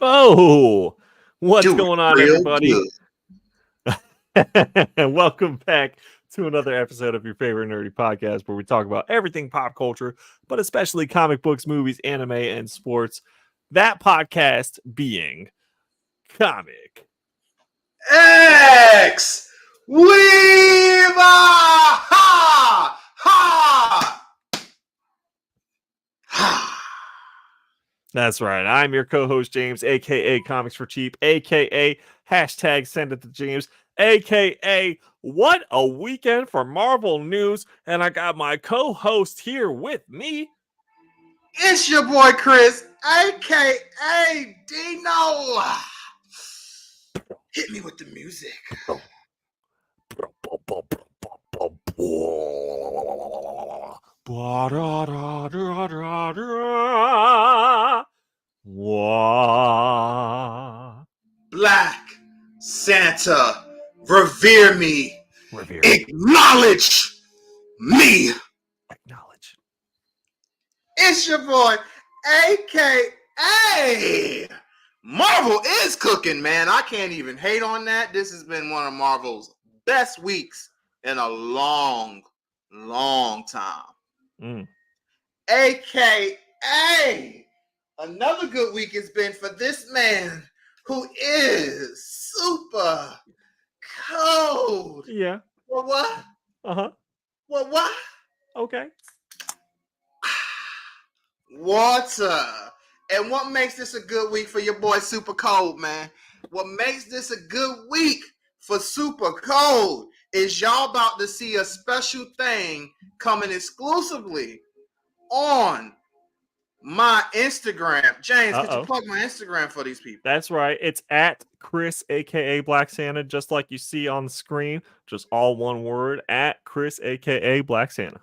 Oh, what's Do it going on, real everybody? good. Welcome back to another episode of your favorite nerdy podcast where we talk about everything pop culture, but especially comic books, movies, anime, and sports. That podcast being Comic. X Weaver! Ha! Ha! Ha! That's right. I'm your co-host, James, aka Comics for Cheap, aka hashtag Send It to James, aka What a Weekend for Marvel News. And I got my co-host here with me. It's your boy Chris, aka Dino. Hit me with the music. Black Santa, revere me. Revere. Acknowledge me. Acknowledge. It's your boy, aka Marvel is cooking, man. I can't even hate on that. This has been one of Marvel's best weeks in a long time. AKA another good week has been for this man who is super cold. Yeah. Well, what? Uh-huh. Well, what? Okay. Water. And what makes this a good week for your boy Super Cold, man? What makes this a good week for Super Cold is y'all about to see a special thing coming exclusively on my Instagram. James, could you plug my Instagram for these people? That's right. It's at Chris, aka Black Santa, just like you see on the screen. Just all one word, at Chris, aka Black Santa.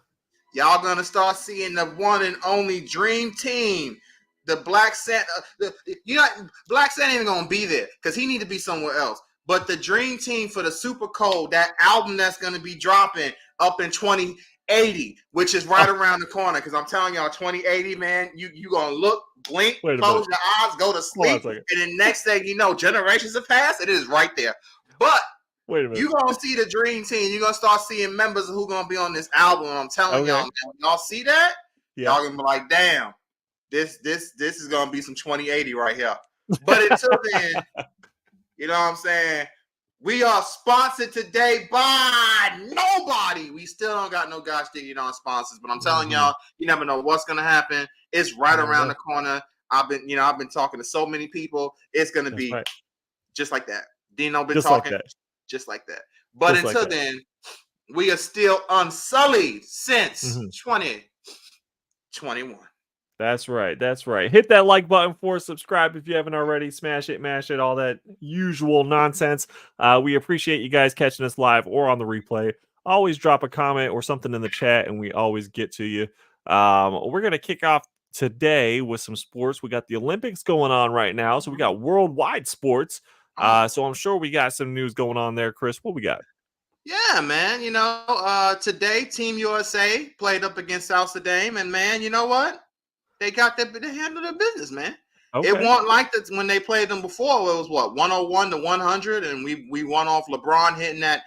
Y'all gonna start seeing the one and only Dream Team. The Black Santa, Black Santa ain't gonna be there because he need to be somewhere else. But the Dream Team for the Super Cold, that album that's gonna be dropping up in 2080, which is right around the corner. Because I'm telling y'all, 2080, man, you gonna look, blink, close your eyes, go to sleep, and then next thing you know, generations have passed, it is right there. But wait a minute, you're gonna see the Dream Team. You're gonna start seeing members who gonna be on this album. I'm telling y'all, man, when y'all see that, y'all gonna be like, damn. This is gonna be some 2080 right here. But until then, you know what I'm saying? We are sponsored today by nobody. We still don't got no gosh diggity on sponsors, but I'm telling y'all, you never know what's gonna happen. It's right around the corner. I've been talking to so many people. It's gonna be just like that. Dino been talking just like that. But until then, we are still unsullied since 2021. That's right. That's right. Hit that like button for us. Subscribe if you haven't already. Smash it, mash it, all that usual nonsense. We appreciate you guys catching us live or on the replay. Always drop a comment or something in the chat, and we always get to you. We're going to kick off today with some sports. We got the Olympics going on right now, so we got worldwide sports. So I'm sure we got some news going on there, Chris. What we got? Yeah, man. Today Team USA played up against South Sudan, and man, you know what? They handled their business, man. Okay. It wasn't like that when they played them before. It was 101 to 100, and we won off LeBron hitting that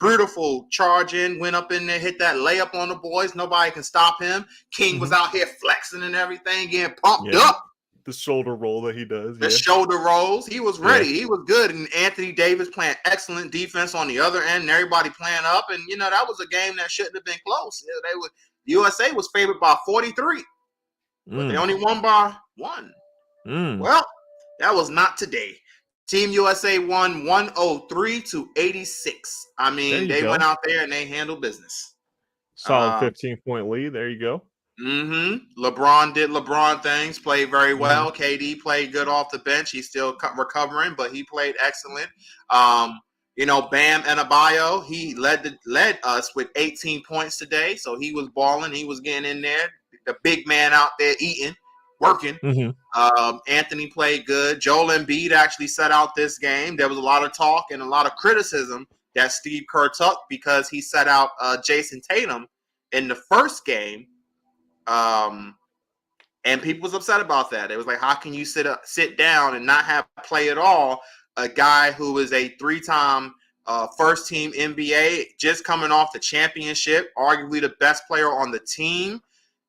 beautiful charge in, went up in there, hit that layup on the boys. Nobody can stop him. King was out here flexing and everything, getting pumped up. The shoulder roll that he does. The shoulder rolls. He was ready. Yeah. He was good. And Anthony Davis playing excellent defense on the other end, and everybody playing up. And that was a game that shouldn't have been close. USA was favored by 43. But they only won by 1. Well, that was not today. Team USA won 103 to 86. I mean, they went out there and they handled business. Solid 15-point lead. There you go. LeBron did LeBron things, played very well. KD played good off the bench. He's still recovering, but he played excellent. Bam Adebayo, he led us with 18 points today. So he was balling. He was getting in there. The big man out there eating, working. Anthony played good. Joel Embiid actually set out this game. There was a lot of talk and a lot of criticism that Steve Kerr took because he set out Jason Tatum in the first game. And people was upset about that. It was like, how can you sit down and not have play at all a guy who is a 3-time first team NBA, just coming off the championship, arguably the best player on the team,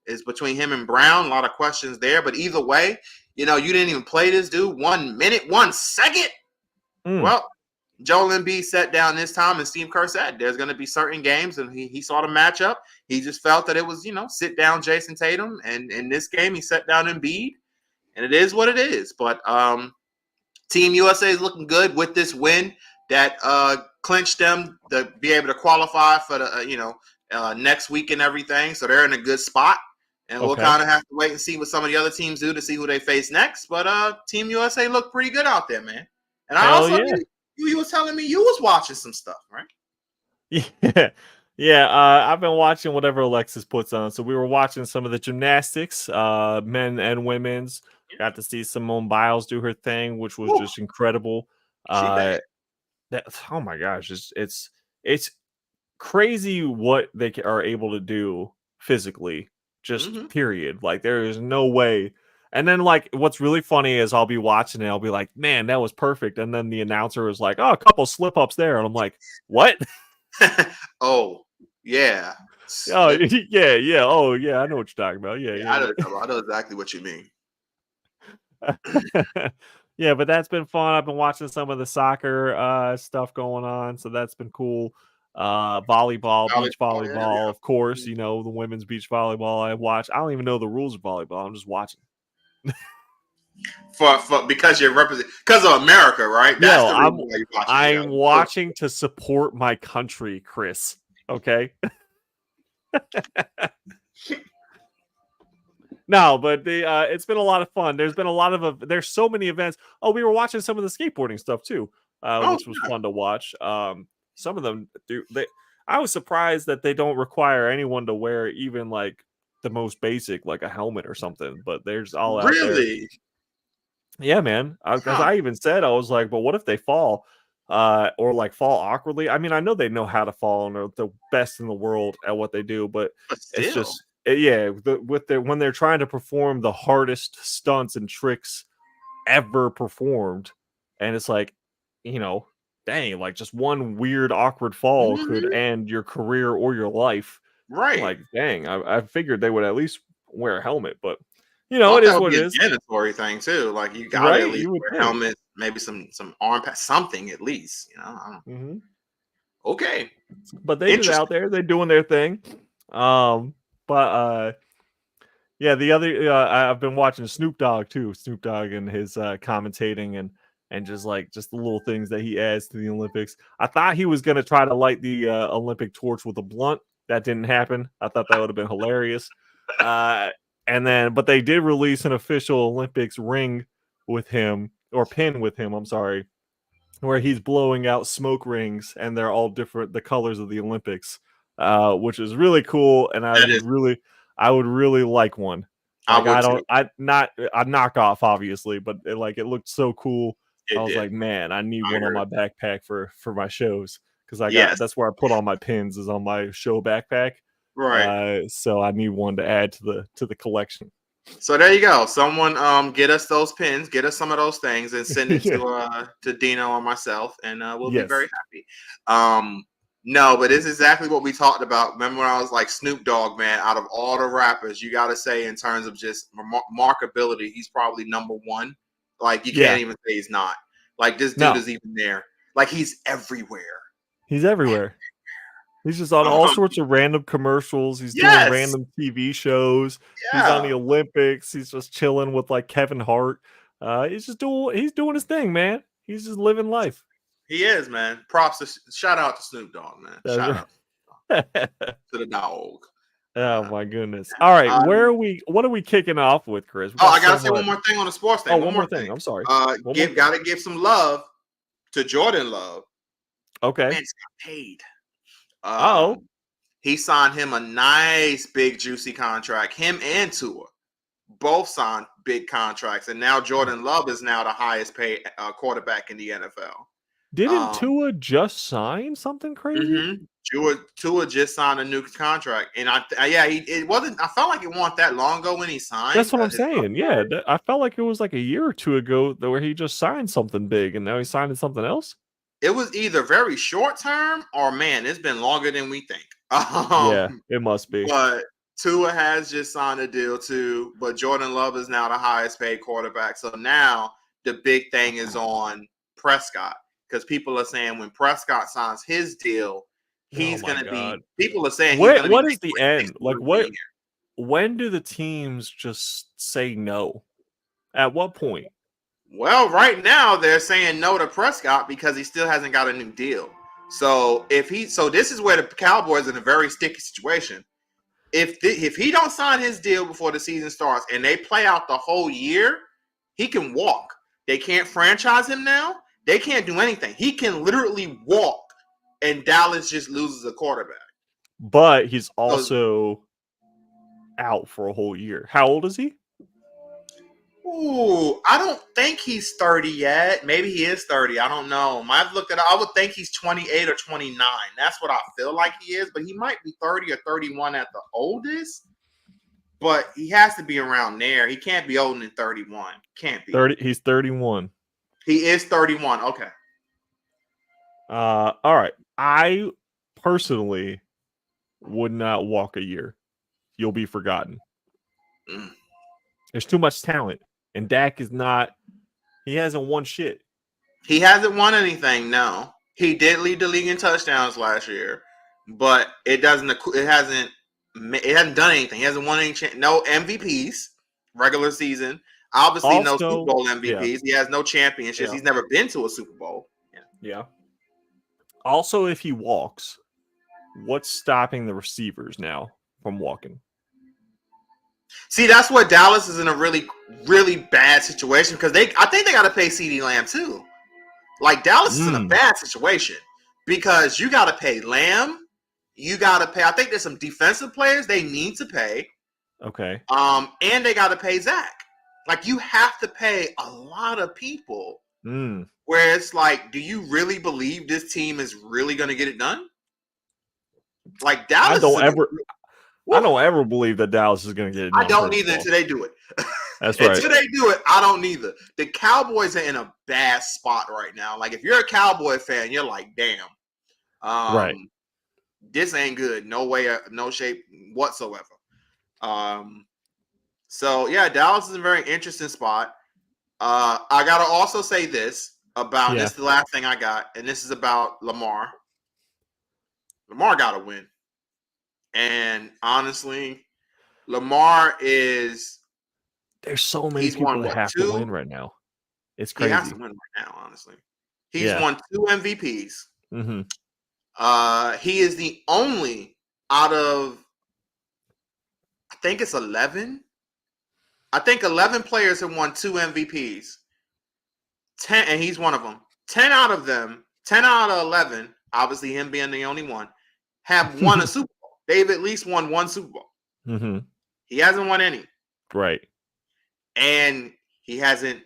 is between him and Brown. A lot of questions there. But either way, you didn't even play this dude 1 minute, 1 second. Well, Joel Embiid sat down this time, and Steve Kerr said there's going to be certain games, and he saw the matchup. He just felt that it was, sit down Jason Tatum, and in this game he sat down Embiid, and it is what it is. But Team USA is looking good with this win that clinched them to be able to qualify for the next week and everything. So they're in a good spot, and we'll kind of have to wait and see what some of the other teams do to see who they face next. But Team USA looked pretty good out there, man. And I also you was telling me you was watching some stuff, right? Yeah. I've been watching whatever Alexis puts on. So we were watching some of the gymnastics, men and women's. Got to see Simone Biles do her thing, which was just incredible. Oh my gosh, it's crazy what they are able to do physically. Just period. Like there is no way. And then, like, what's really funny is I'll be watching it. I'll be like, man, that was perfect. And then the announcer is like, oh, a couple slip ups there. And I'm like, what? Oh, yeah. Oh, yeah. Oh, yeah. I know what you're talking about. Yeah. I know exactly what you mean. Yeah, but that's been fun. I've been watching some of the soccer stuff going on. So that's been cool. Volleyball, beach volleyball, of course. The women's beach volleyball I watch. I don't even know the rules of volleyball. I'm just watching. Because you're because of America, right? That's the reason why you're watching. I'm watching to support my country, Chris. Okay. No, but it's been a lot of fun. There's been a lot of there's so many events. Oh, we were watching some of the skateboarding stuff too, which was fun to watch. Some of them do. I was surprised that they don't require anyone to wear even like the most basic, like a helmet or something. But there's all out there. Really? Yeah, man. Because I even said, I was like, but what if they fall? Or like fall awkwardly? I mean, I know they know how to fall and they're the best in the world at what they do, but it's just when they're trying to perform the hardest stunts and tricks ever performed, and it's like, dang, like just one weird awkward fall could end your career or your life. Right. Like, dang, I figured they would at least wear a helmet, but it is what it is. Mandatory thing too. Like you got to at least wear a helmet, maybe some arm pads, something at least. Okay. But they just out there, they're doing their thing. Yeah, the other I've been watching Snoop Dogg too. Snoop Dogg and his commentating and just the little things that he adds to the Olympics. I thought he was gonna try to light the Olympic torch with a blunt. That didn't happen. I thought that would have been hilarious. But they did release an official Olympics ring with him, or pin with him, I'm sorry, where he's blowing out smoke rings and they're all different, the colors of the Olympics, which is really cool. And I would really like one. Like, a knockoff, obviously, but it looked so cool. I was like, man, I need one on my backpack for my shows. Because that's where I put all my pins, is on my show backpack. Right. So I need one to add to the collection. So there you go. Someone get us those pins, get us some of those things, and send it to Dino or myself, and we'll be very happy. No, but it's exactly what we talked about. Remember when I was like, Snoop Dogg, man, out of all the rappers, you got to say in terms of just markability, he's probably number one. Like you can't even say he's not. Like this dude is even there. Like he's everywhere. He's everywhere. He's just on all sorts of random commercials. He's doing random TV shows. He's on the Olympics. He's just chilling with like Kevin Hart. He's doing his thing, man. He's just living life. He is, man. Shout out to Snoop Dogg, man. Shout out to the dog. Oh my goodness. All right, what are we kicking off with, Chris? I gotta say one more thing on the sports thing. One more thing. I'm sorry. Gotta give some love to Jordan Love. Okay. Man, he's got paid. He signed him a nice big juicy contract. Him and Tua both signed big contracts, and now Jordan Love is now the highest paid quarterback in the NFL. Didn't Tua just sign something crazy? Tua just signed a new contract, and it wasn't. I felt like it wasn't that long ago when he signed. That's what I'm saying. Yeah, I felt like it was like a year or two ago where he just signed something big, and now he's signing something else. It was either very short term or man, it's been longer than we think. Yeah, it must be. But Tua has just signed a deal too. But Jordan Love is now the highest paid quarterback. So now the big thing is on Prescott, because people are saying when Prescott signs his deal, he's going to be. People are saying what is the end? Like what? When do the teams just say no? At what point? Well, right now they're saying no to Prescott because he still hasn't got a new deal. So this is where the Cowboys are in a very sticky situation. If he don't sign his deal before the season starts and they play out the whole year, he can walk. They can't franchise him now. They can't do anything. He can literally walk, and Dallas just loses a quarterback. But he's also out for a whole year. How old is he? Ooh, I don't think he's 30 yet. Maybe he is 30. I don't know. I've looked at it. I would think he's 28 or 29. That's what I feel like he is, but he might be 30 or 31 at the oldest. But he has to be around there. He can't be older than 31. Can't be. 30. He's 31. He is 31. Okay. All right. I personally would not walk a year. You'll be forgotten. There's too much talent. And Dak is not. He hasn't won shit. He hasn't won anything. No, he did lead the league in touchdowns last year, but it hasn't done anything. He hasn't won any. No MVPs regular season. Obviously, no Super Bowl MVPs. Yeah. He has no championships. Yeah. He's never been to a Super Bowl. Yeah. Also, if he walks, what's stopping the receivers now from walking? See, that's where Dallas is in a really, really bad situation because I think they got to pay CeeDee Lamb too. Like Dallas is in a bad situation because you got to pay Lamb, you got to pay. I think there's some defensive players they need to pay. Okay. And they got to pay Zach. Like you have to pay a lot of people. Where it's like, do you really believe this team is really going to get it done? Like Dallas, I don't ever believe that Dallas is going to get it done. I don't either until they do it. That's right. Until they do it, I don't either. The Cowboys are in a bad spot right now. Like, if you're a Cowboy fan, you're like, damn. Right. This ain't good. No way, no shape whatsoever. So, yeah, Dallas is in a very interesting spot. I got to also say this about this is the last thing I got, and this is about Lamar. Lamar got to win. And honestly, Lamar is. There's so many people that have to win right now. It's crazy. He has to win right now, honestly. He's won 2 MVPs. Mm-hmm. He is the only out of, I think it's 11. I think 11 players have won 2 MVPs. 10, and he's one of them. 10 out of them, 10 out of 11, obviously him being the only one, have won a Super Bowl. They've at least won 1 Super Bowl. Mm-hmm. He hasn't won any. Right. And he hasn't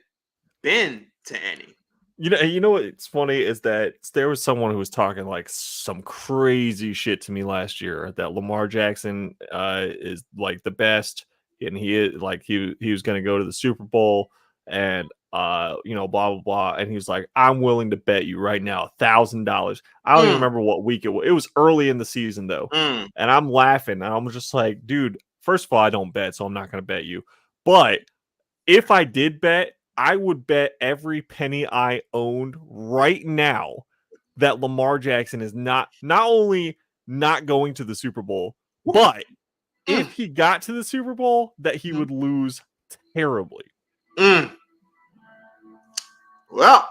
been to any. You know what's funny is that there was someone who was talking like some crazy shit to me last year that Lamar Jackson is like the best, and he is like he was going to go to the Super Bowl, and blah blah blah, and he was like, I'm willing to bet you right now $1,000. I don't even remember what week it was. It was early in the season though, and I'm laughing, and I'm just like, dude, first of all, I don't bet, so I'm not going to bet you, but if I did bet, I would bet every penny I owned right now that Lamar Jackson is not only not going to the Super Bowl, but if he got to the Super Bowl, that he would lose terribly. Well,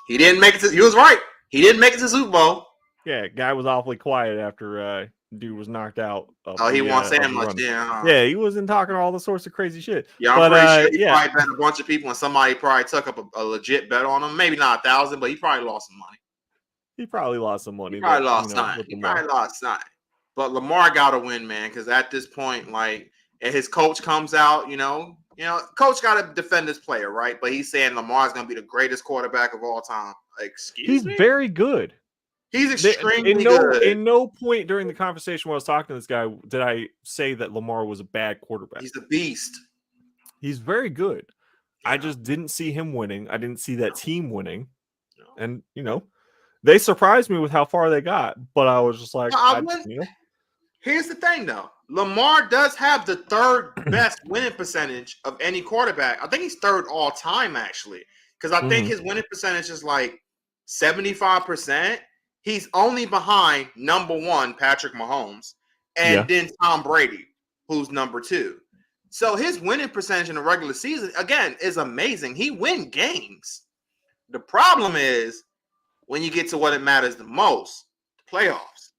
he didn't make it. He was right. He didn't make it to the Super Bowl. Yeah, guy was awfully quiet after dude was knocked out. He won't say much. Yeah, he wasn't talking all the sorts of crazy shit. Yeah, I'm pretty sure he probably bet a bunch of people, and somebody probably took up a legit bet on him. Maybe not 1,000, but he probably lost some money. He probably lost some money. He probably lost time. But Lamar got to win, man, because at this point, like, and his coach comes out, coach got to defend this player, right? But he's saying Lamar's going to be the greatest quarterback of all time. Excuse me? He's very good. He's extremely good. In no point during the conversation when I was talking to this guy did I say that Lamar was a bad quarterback. He's a beast. He's very good. Yeah. I just didn't see him winning. I didn't see that team winning. And, they surprised me with how far they got. But I was just like, here's the thing, though. Lamar does have the third best winning percentage of any quarterback. I think he's third all time, actually. Because I think his winning percentage is like 75%. He's only behind number 1, Patrick Mahomes, and then Tom Brady, who's number 2. So his winning percentage in the regular season, again, is amazing. He wins games. The problem is when you get to what it matters the most, the playoffs.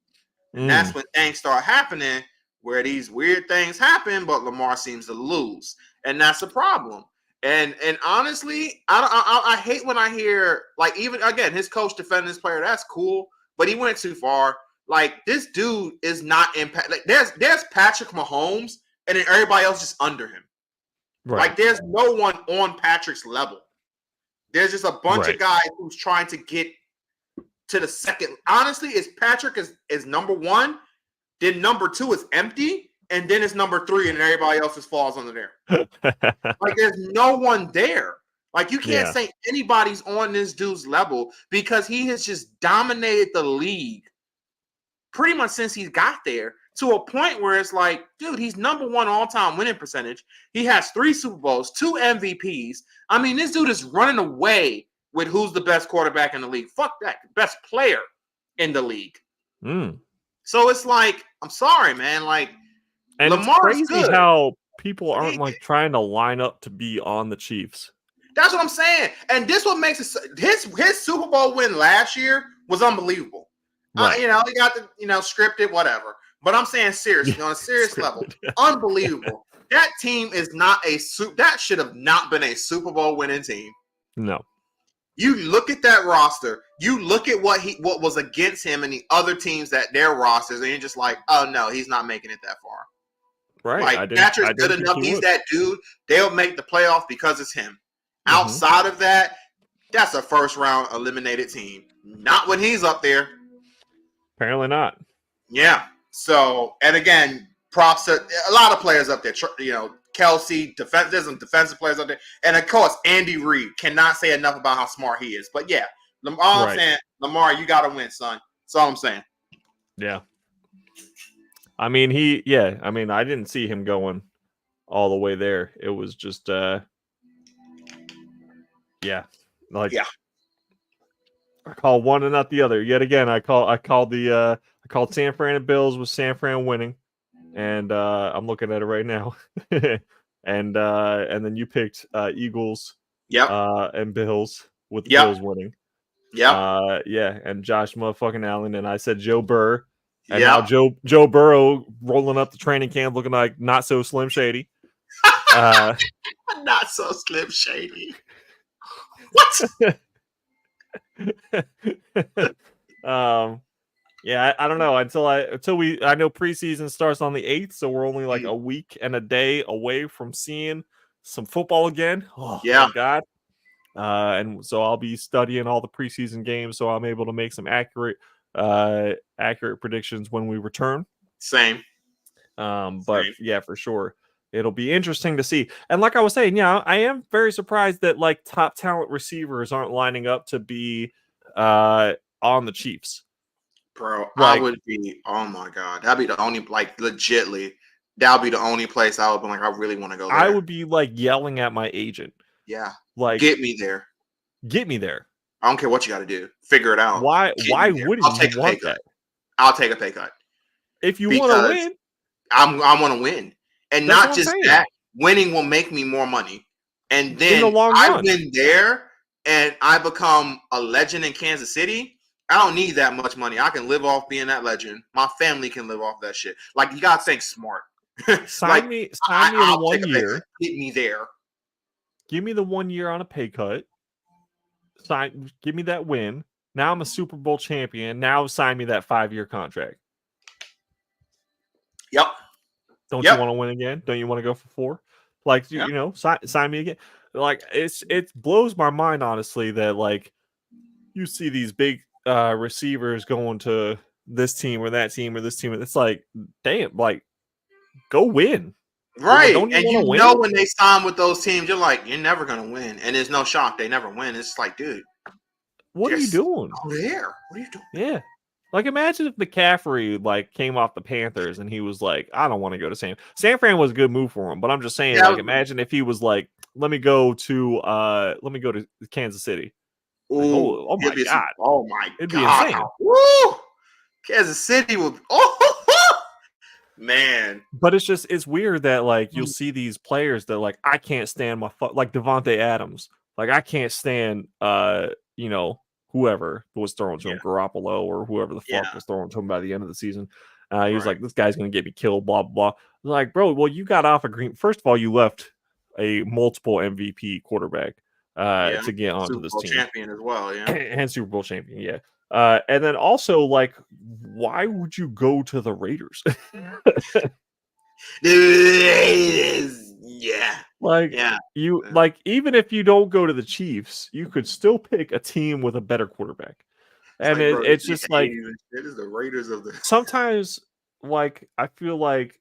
And that's when things start happening where these weird things happen, but Lamar seems to lose. And that's a problem. And honestly, I hate when I hear, like, even, again, his coach defending his player. That's cool. But he went too far. Like, this dude is not impact. Like, there's Patrick Mahomes, and then everybody else just under him. Right. Like, there's no one on Patrick's level. There's just a bunch of guys who's trying to get to the second. Honestly, Patrick is number 1, then number 2 is empty, and then it's number 3, and everybody else just falls under there. Like, there's no one there. Like, you can't say anybody's on this dude's level because he has just dominated the league pretty much since he got there to a point where it's like, dude, he's number 1 all-time winning percentage. He has 3 Super Bowls, 2 MVPs. I mean, this dude is running away with who's the best quarterback in the league. Fuck that. Best player in the league. So it's like, I'm sorry, man. Like, and Lamar's it's crazy good. How people aren't like trying to line up to be on the Chiefs. That's what I'm saying. And this what makes it his Super Bowl win last year was unbelievable. Right. He got the scripted, whatever. But I'm saying seriously, on a serious level, unbelievable. That team is not that should have not been a Super Bowl winning team. No. You look at that roster, you look at what was against him and the other teams that their rosters, and you're just like, oh no, he's not making it that far. Right. Like, Patrick's good enough. He's that dude. They'll make the playoffs because it's him. Outside of that, that's a first round eliminated team. Not when he's up there. Apparently not. Yeah. So, and again, props to a lot of players up there. Kelsey, there's some defensive players up there. And of course, Andy Reid cannot say enough about how smart he is. But yeah, I'm saying, Lamar, you got to win, son. That's all I'm saying. Yeah. I mean, I didn't see him going all the way there. It was just, I call one and not the other. Yet again, I called San Fran and Bills with San Fran winning, and I'm looking at it right now. and then you picked Eagles, and Bills with the Bills winning. And Josh motherfucking Allen, and I said Joe Burr, and now Joe Burrow rolling up the training camp looking like not so Slim Shady. Not so Slim Shady. What? I don't know I know preseason starts on the 8th, so we're only like a week and a day away from seeing some football again. Thank God. And so I'll be studying all the preseason games so I'm able to make some accurate predictions when we return. Same. But yeah, for sure. It'll be interesting to see. And like I was saying, I am very surprised that like top talent receivers aren't lining up to be on the Chiefs. Bro, I would be, oh my God. That'd be the only, like, legitly, that'd be the only place I would be like, I really want to go there. I would be like yelling at my agent. Yeah. Like, get me there. Get me there. I don't care what you got to do. Figure it out. Why wouldn't you want that? I'll take a pay cut. If you want to win. I want to win. And not just that, winning will make me more money. And then I win there and I become a legend in Kansas City. I don't need that much money. I can live off being that legend. My family can live off that shit. Like, you gotta think smart. Sign me the 1 year. Get me there. Give me the 1 year on a pay cut. Give me that win. Now I'm a Super Bowl champion. Now sign me that 5-year contract. Yep. Don't you want to win again? Don't you want to go for 4? Like, you know, sign me again. Like, it blows my mind, honestly, that like you see these big receivers going to this team or that team or this team. It's like, damn, like, go win. Right. Don't you And want to you win? know when they sign with those teams, you're like, you're never gonna win. And there's no shock, they never win. It's like, dude, What are you doing? Go there. What are you doing? Yeah. Like, imagine if McCaffrey like came off the Panthers and he was like, I don't want to go to San Fran was a good move for him, but I'm just saying, like, imagine if he was like, let me go to Kansas City. Like, oh my god. Oh my It'd be god. insane. Woo! Kansas City will man. But it's weird that like you'll see these players that like I can't stand like Devontae Adams. Like I can't stand you know, whoever was thrown to him, Garoppolo or whoever the fuck was thrown to him by the end of the season. He was like, this guy's gonna get me killed, blah blah blah. Like, bro, well, you got off a green. First of all, you left a multiple MVP quarterback to get onto this team. Super Bowl champion as well, yeah. And Super Bowl champion, yeah. And then also, like, why would you go to the Raiders? Like even if you don't go to the Chiefs, you could still pick a team with a better quarterback. And it's just like it is the Raiders of the sometimes like I feel like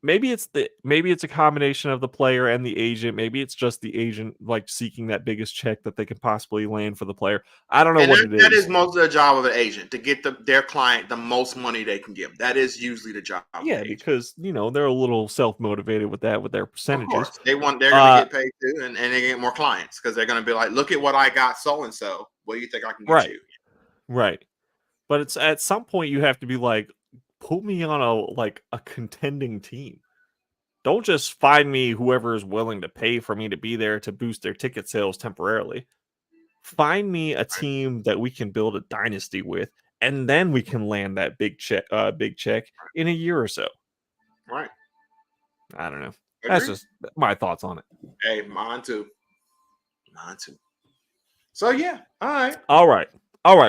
maybe it's a combination of the player and the agent. Maybe it's just the agent like seeking that biggest check that they can possibly land for the player. I don't know what it is. That is most of the job of an agent, to get their client the most money they can give. That is usually the job. Yeah, because you know they're a little self-motivated with that, with their percentages. Of course. They're gonna get paid too, and they get more clients because they're gonna be like, look at what I got, so and so. What do you think I can get you? Right. But it's at some point you have to be like, put me on a contending team. Don't just find me whoever is willing to pay for me to be there to boost their ticket sales temporarily. Find me a team that we can build a dynasty with, and then we can land that big check in a year or so. Right. I don't know. That's just my thoughts on it. Hey, mine too. So yeah, all right.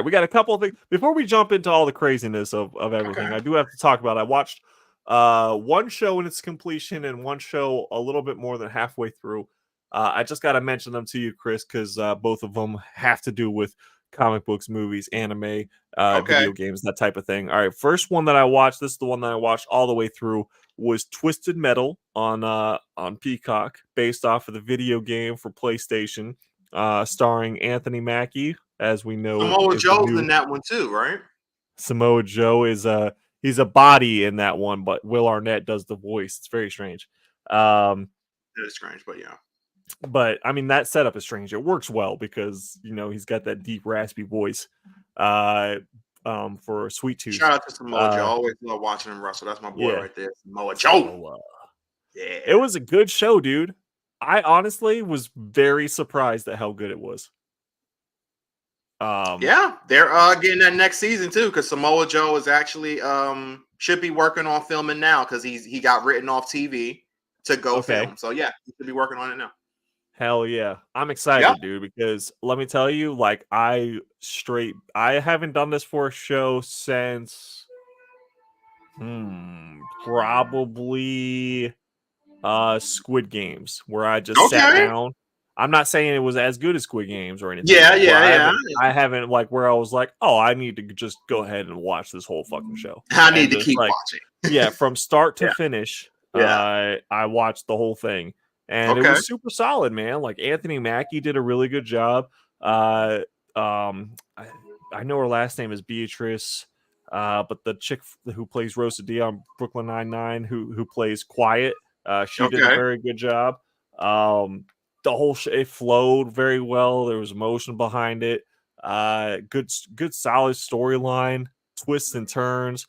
We got a couple of things before we jump into all the craziness of everything. Okay. I do have to talk about. I watched one show in its completion and one show a little bit more than halfway through. I just got to mention them to you, Chris, because both of them have to do with comic books, movies, anime, video games, that type of thing. All right, first one that I watched, this is the one that I watched all the way through, was Twisted Metal on Peacock, based off of the video game for PlayStation, starring Anthony Mackie, as we know. Samoa Joe's in that one too, right? Samoa Joe is he's a body in that one, but Will Arnett does the voice. It's very strange. It is strange, but yeah. But I mean, that setup is strange. It works well because you know he's got that deep, raspy voice. For Sweet Tooth. Shout out to Samoa Joe. I always love watching him wrestle. That's my boy right there, Samoa Joe. Yeah, it was a good show, dude. I honestly was very surprised at how good it was. Yeah, they're getting that next season too, because Samoa Joe is actually should be working on filming now because he got written off TV to go film. So yeah, he should be working on it now. Hell yeah. I'm excited, dude, because let me tell you, like I haven't done this for a show since probably Squid Games, where I just sat down. I'm not saying it was as good as Squid Games or anything. Yeah. I haven't like where I was like, oh, I need to just go ahead and watch this whole fucking show. I need to keep watching. Yeah, from start to finish. I watched the whole thing. And it was super solid, man. Like Anthony Mackie did a really good job. I know her last name is Beatrice, but the chick who plays Rosa D on Brooklyn Nine-Nine, who plays Quiet, she did a very good job. The whole it flowed very well. There was emotion behind it. Good solid storyline, twists and turns.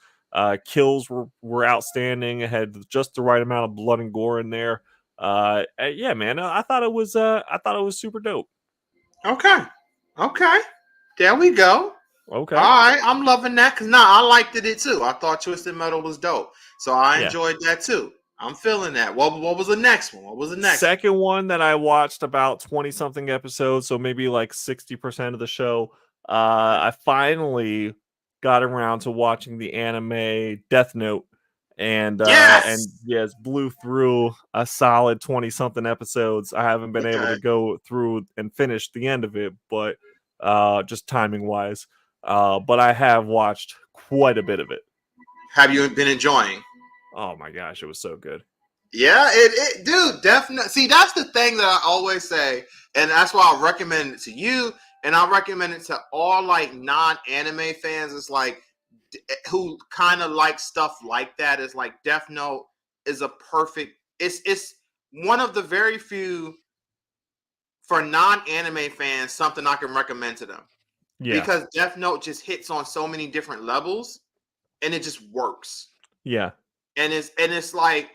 Kills were outstanding. It had just the right amount of blood and gore in there. Yeah, man, I thought it was super dope. Okay, there we go. Okay, all right, I'm loving that because I liked it too. I thought Twisted Metal was dope, so I enjoyed that too. I'm feeling that. What was the next one? Second one that I watched about 20-something episodes, so maybe like 60% of the show. I finally got around to watching the anime Death Note. and Yes. yes, blew through a solid 20-something episodes. I haven't been able to go through and finish the end of it, but just timing wise. But I have watched quite a bit of it. Have you been enjoying? Oh my gosh, it was so good. Yeah, it dude, definitely. See, that's the thing that I always say, and that's why I recommend it to you, and I recommend it to all like non-anime fans. It's like who kind of like stuff like that. Is like Death Note is a perfect. It's one of the very few for non-anime fans something I can recommend to them. Yeah. Because Death Note just hits on so many different levels, and it just works. Yeah. And it's like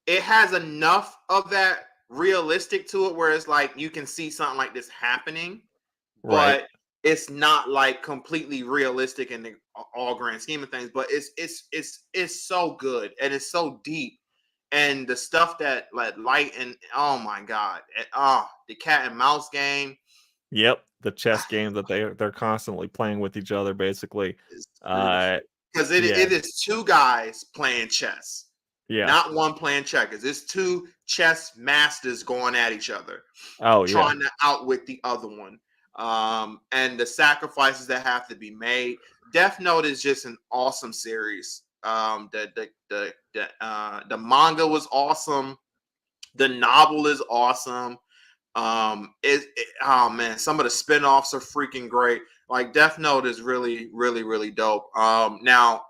it has enough of that realistic to it where it's like you can see something like this happening, Right. but it's not like completely realistic in the all grand scheme of things. But it's so good and it's so deep, and the stuff that like Light and oh my god, the cat and mouse game. Yep, the chess game that they're constantly playing with each other, basically. It's beautiful because it is two guys playing chess. Yeah. Not one playing checkers. It's two chess masters going at each other. Oh, trying to outwit the other one. And the sacrifices that have to be made. Death Note is just an awesome series. The manga was awesome. The novel is awesome. Oh man, some of the spin-offs are freaking great. Like Death Note is really, really, really dope. Now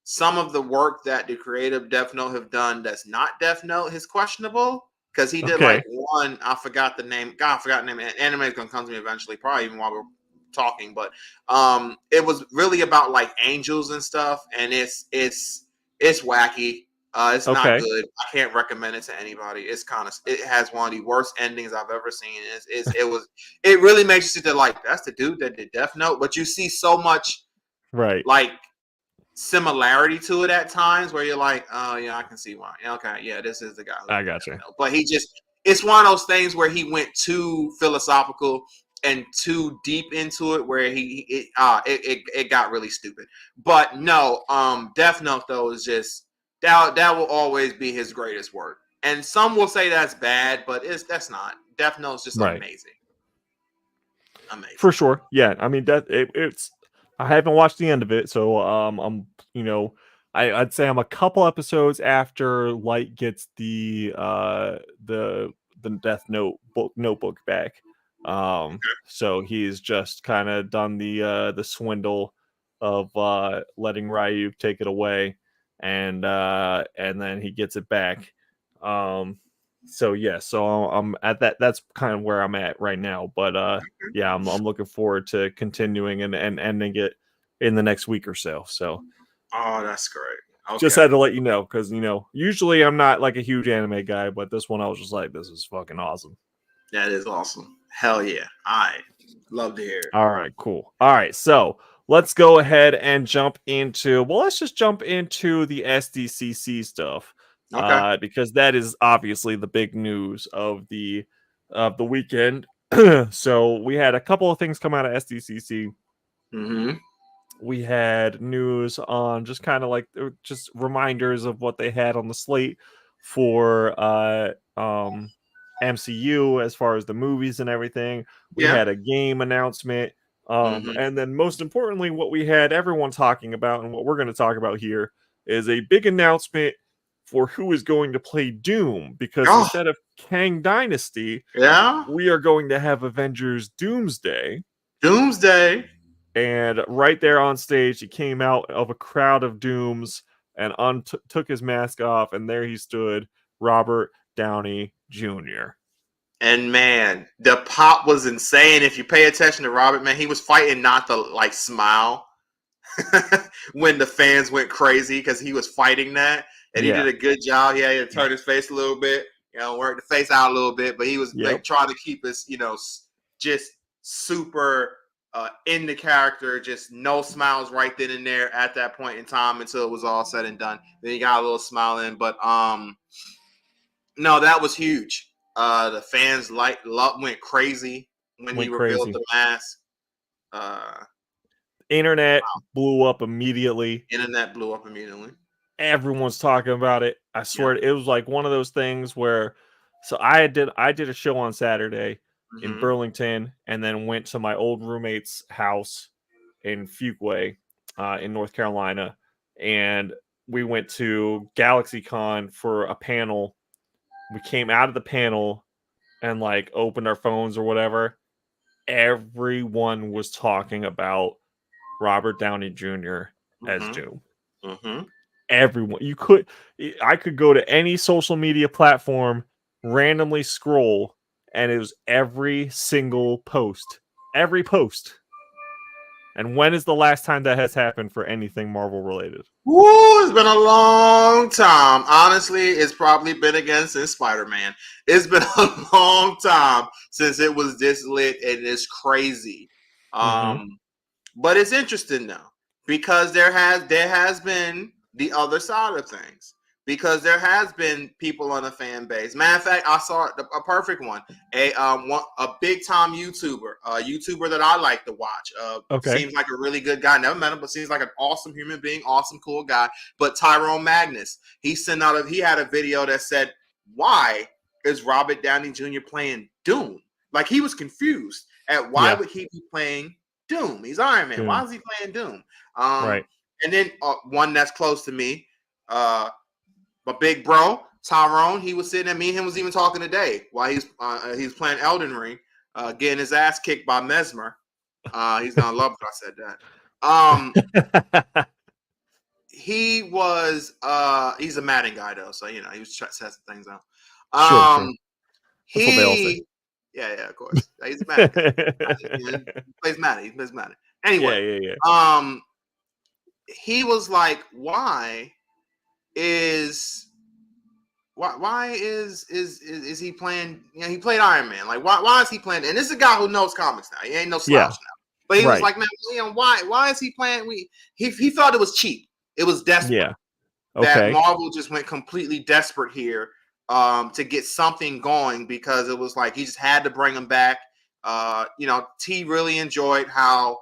some of the work that the creative Death Note have done that's not Death Note is questionable because he did like one. I forgot the name. God, I forgot the name. Anime is gonna come to me eventually, probably even while we're talking. But it was really about like angels and stuff, and it's wacky. It's not good. I can't recommend it to anybody. It's it has one of the worst endings I've ever seen. It really makes you sit there like that's the dude that did Death Note, but you see so much like similarity to it at times where you're like, oh yeah, I can see why. Okay, yeah, this is the guy. I got you. But it's one of those things where he went too philosophical and too deep into it where it got really stupid. But no, Death Note though is just that will always be his greatest work. And some will say that's bad, but that's not. Death Note's just amazing. Amazing. For sure. Yeah, I mean it's I haven't watched the end of it, so I'm I'd say I'm a couple episodes after Light gets the Death Note notebook back. So he's just kind of done the swindle of letting Ryu take it away, and then he gets it back. So yeah, so I'm at that. That's kind of where I'm at right now. But yeah, I'm looking forward to continuing and ending it in the next week or so. So oh, that's great. Okay. Just had to let you know because usually I'm not like a huge anime guy, but this one I was just like, this is fucking awesome. That is awesome. Hell yeah! I love to hear it. All right, cool. All right, so let's go ahead and jump into. Well, let's just jump into the SDCC stuff. Okay. Because that is obviously the big news of the weekend. So we had a couple of things come out of SDCC. Mm-hmm. We had news on just kind of like just reminders of what they had on the slate for MCU as far as the movies and everything. We had a game announcement. And then most importantly, what we had everyone talking about and what we're going to talk about here is a big announcement for who is going to play Doom, because instead of Kang Dynasty, we are going to have Avengers Doomsday. And right there on stage, he came out of a crowd of Dooms and took his mask off, and there he stood, Robert Downey Jr. And man, the pop was insane. If you pay attention to Robert, man, he was fighting not to like smile when the fans went crazy because he was fighting that. And he did a good job. He had to turn his face a little bit, work the face out a little bit, but he was like trying to keep his, just super in the character, just no smiles right then and there at that point in time until it was all said and done. Then he got a little smile in, but no, that was huge. The fans went crazy when he revealed the mask. Internet blew up immediately. everyone's talking about it. I swear, it was like one of those things where, so I did a show on Saturday in Burlington, and then went to my old roommate's house in Fuquay, in North Carolina, and we went to GalaxyCon for a panel. We came out of the panel and like opened our phones or whatever. Everyone was talking about Robert Downey Jr. as Doom. Everyone, I could go to any social media platform, randomly scroll, and it was every single post. Every post. And when is the last time that has happened for anything Marvel related? Woo, it's been a long time. Honestly, it's probably been again since Spider-Man. It's been a long time since it was this lit, and it's crazy. But it's interesting now because there has been the other side of things. Because there has been people on the fan base. Matter of fact, I saw a perfect one. A big time YouTuber, a YouTuber that I like to watch. Seems like a really good guy. Never met him, but seems like an awesome human being, awesome, cool guy. But Tyrone Magnus, he had a video that said, "Why is Robert Downey Jr. playing Doom?" Like he was confused at why would he be playing Doom? He's Iron Man. Why is he playing Doom? Right. And then one that's close to me, my big bro Tyrone, he was sitting at me and him was even talking today while he's playing Elden Ring, getting his ass kicked by Mesmer. He's gonna love if I said that. He's a Madden guy though, so you know he was testing things out. Sure. That's what they all say. Yeah, of course. He's a Madden guy. He plays Madden. Anyway, he was like, why is he playing? You know, he played Iron Man. Like, why is he playing? And this is a guy who knows comics now. He ain't no slouch now. But he was like, man, you know, why is he playing? He thought it was cheap. It was desperate. Yeah. That Marvel just went completely desperate here to get something going because it was like he just had to bring him back. You know, T really enjoyed how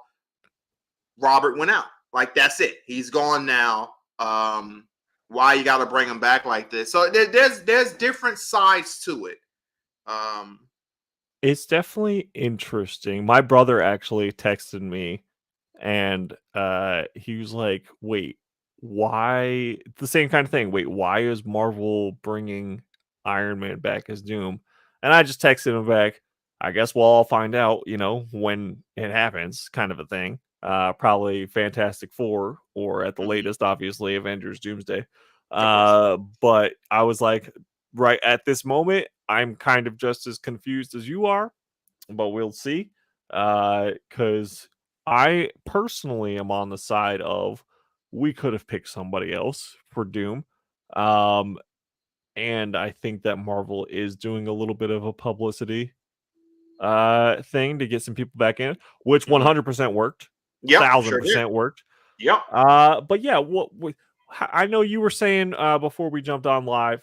Robert went out. Like, that's it. He's gone now. Why you got to bring him back like this? So there's different sides to it. It's definitely interesting. My brother actually texted me, and he was like, "Wait, why?" The same kind of thing. Wait, why is Marvel bringing Iron Man back as Doom? And I just texted him back. I guess we'll all find out, you know, when it happens, kind of a thing. Probably Fantastic Four, or at the latest, obviously, Avengers Doomsday. But I was like, right at this moment, I'm kind of just as confused as you are, but we'll see. Because I personally am on the side of we could have picked somebody else for Doom. And I think that Marvel is doing a little bit of a publicity thing to get some people back in, which 100% worked. 1,000% worked. Yep. But yeah, I know you were saying before we jumped on live,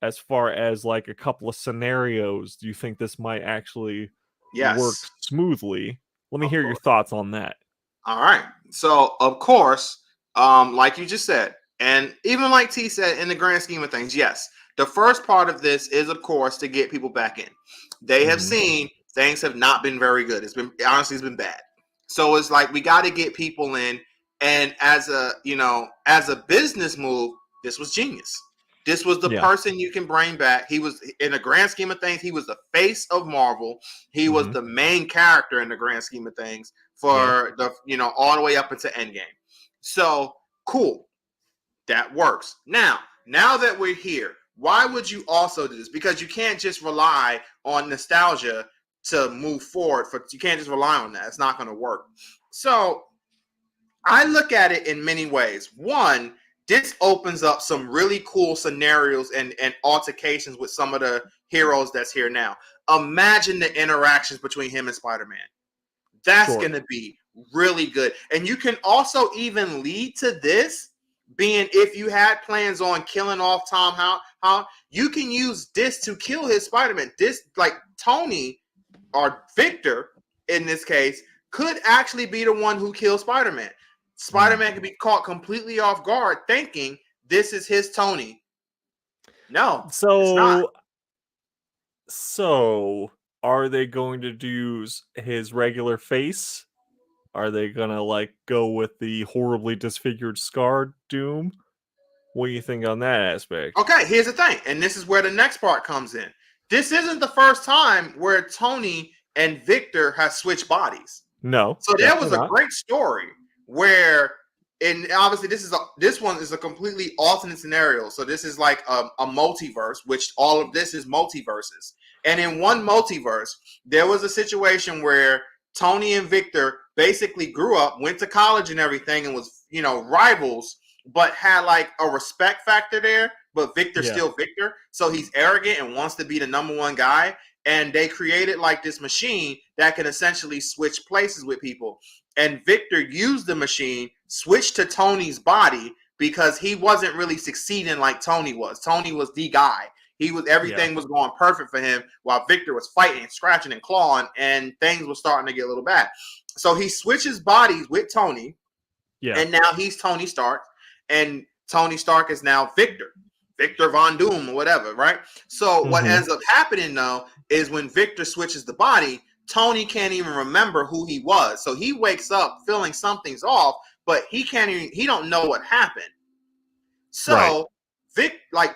as far as like a couple of scenarios, do you think this might actually work smoothly? Let me hear your thoughts on that. All right. So of course, like you just said, and even like T said, in the grand scheme of things, yes, the first part of this is, of course, to get people back in. They have seen things have not been very good. It's been bad. So it's like we got to get people in. And as a business move, this was genius. This was the person you can bring back. He was, in the grand scheme of things, he was the face of Marvel. He was the main character in the grand scheme of things for all the way up into Endgame. So cool. That works. Now that we're here, why would you also do this? Because you can't just rely on nostalgia to move forward. You can't just rely on that. It's not going to work. So I look at it in many ways. One, this opens up some really cool scenarios and altercations with some of the heroes that's here now. Imagine the interactions between him and Spider-Man. That's going to be really good. And you can also even lead to this being, if you had plans on killing off Tom Holland, you can use this to kill his Spider-Man. This, like Tony or Victor in this case, could actually be the one who kills Spider-Man. Spider-Man can be caught completely off guard thinking this is his Tony. No, it's not. So are they going to use his regular face? Are they gonna like go with the horribly disfigured scar Doom? What do you think on that aspect? Okay, here's the thing, and this is where the next part comes in. This isn't the first time where Tony and Victor have switched bodies. No. So there was a great story where, and obviously this one is a completely alternate scenario. So this is like a multiverse, which all of this is multiverses. And in one multiverse, there was a situation where Tony and Victor basically grew up, went to college and everything, and was, rivals, but had like a respect factor there. But Victor's still Victor. So he's arrogant and wants to be the number one guy. And they created like this machine that can essentially switch places with people. And Victor used the machine, switched to Tony's body because he wasn't really succeeding like Tony was. Tony was the guy. Everything was going perfect for him while Victor was fighting, scratching and clawing, and things were starting to get a little bad. So he switches bodies with Tony. Yeah. And now he's Tony Stark. And Tony Stark is now Victor Von Doom or whatever, right? So what ends up happening though is when Victor switches the body, Tony can't even remember who he was. So he wakes up feeling something's off, but he don't know what happened. So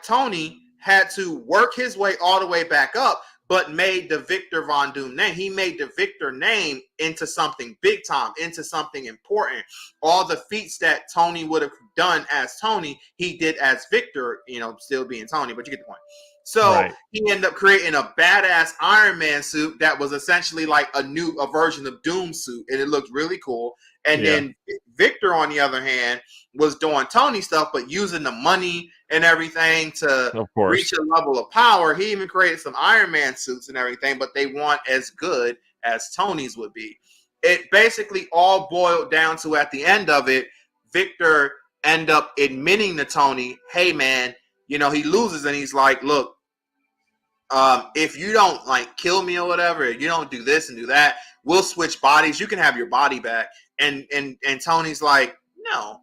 Tony had to work his way all the way back up, but made the Victor Von Doom name. He made the Victor name into something big time, into something important. All the feats that Tony would have done as Tony, he did as Victor, still being Tony, but you get the point. So he ended up creating a badass Iron Man suit that was essentially like a version of Doom suit, and it looked really cool. And then Victor, on the other hand, was doing Tony stuff, but using the money and everything to reach a level of power. He even created some Iron Man suits and everything, but they weren't as good as Tony's would be. It basically all boiled down to, at the end of it, Victor ended up admitting to Tony, hey, man, he loses and he's like, look, if you don't like kill me or whatever, you don't do this and do that, we'll switch bodies. You can have your body back. And Tony's like, no,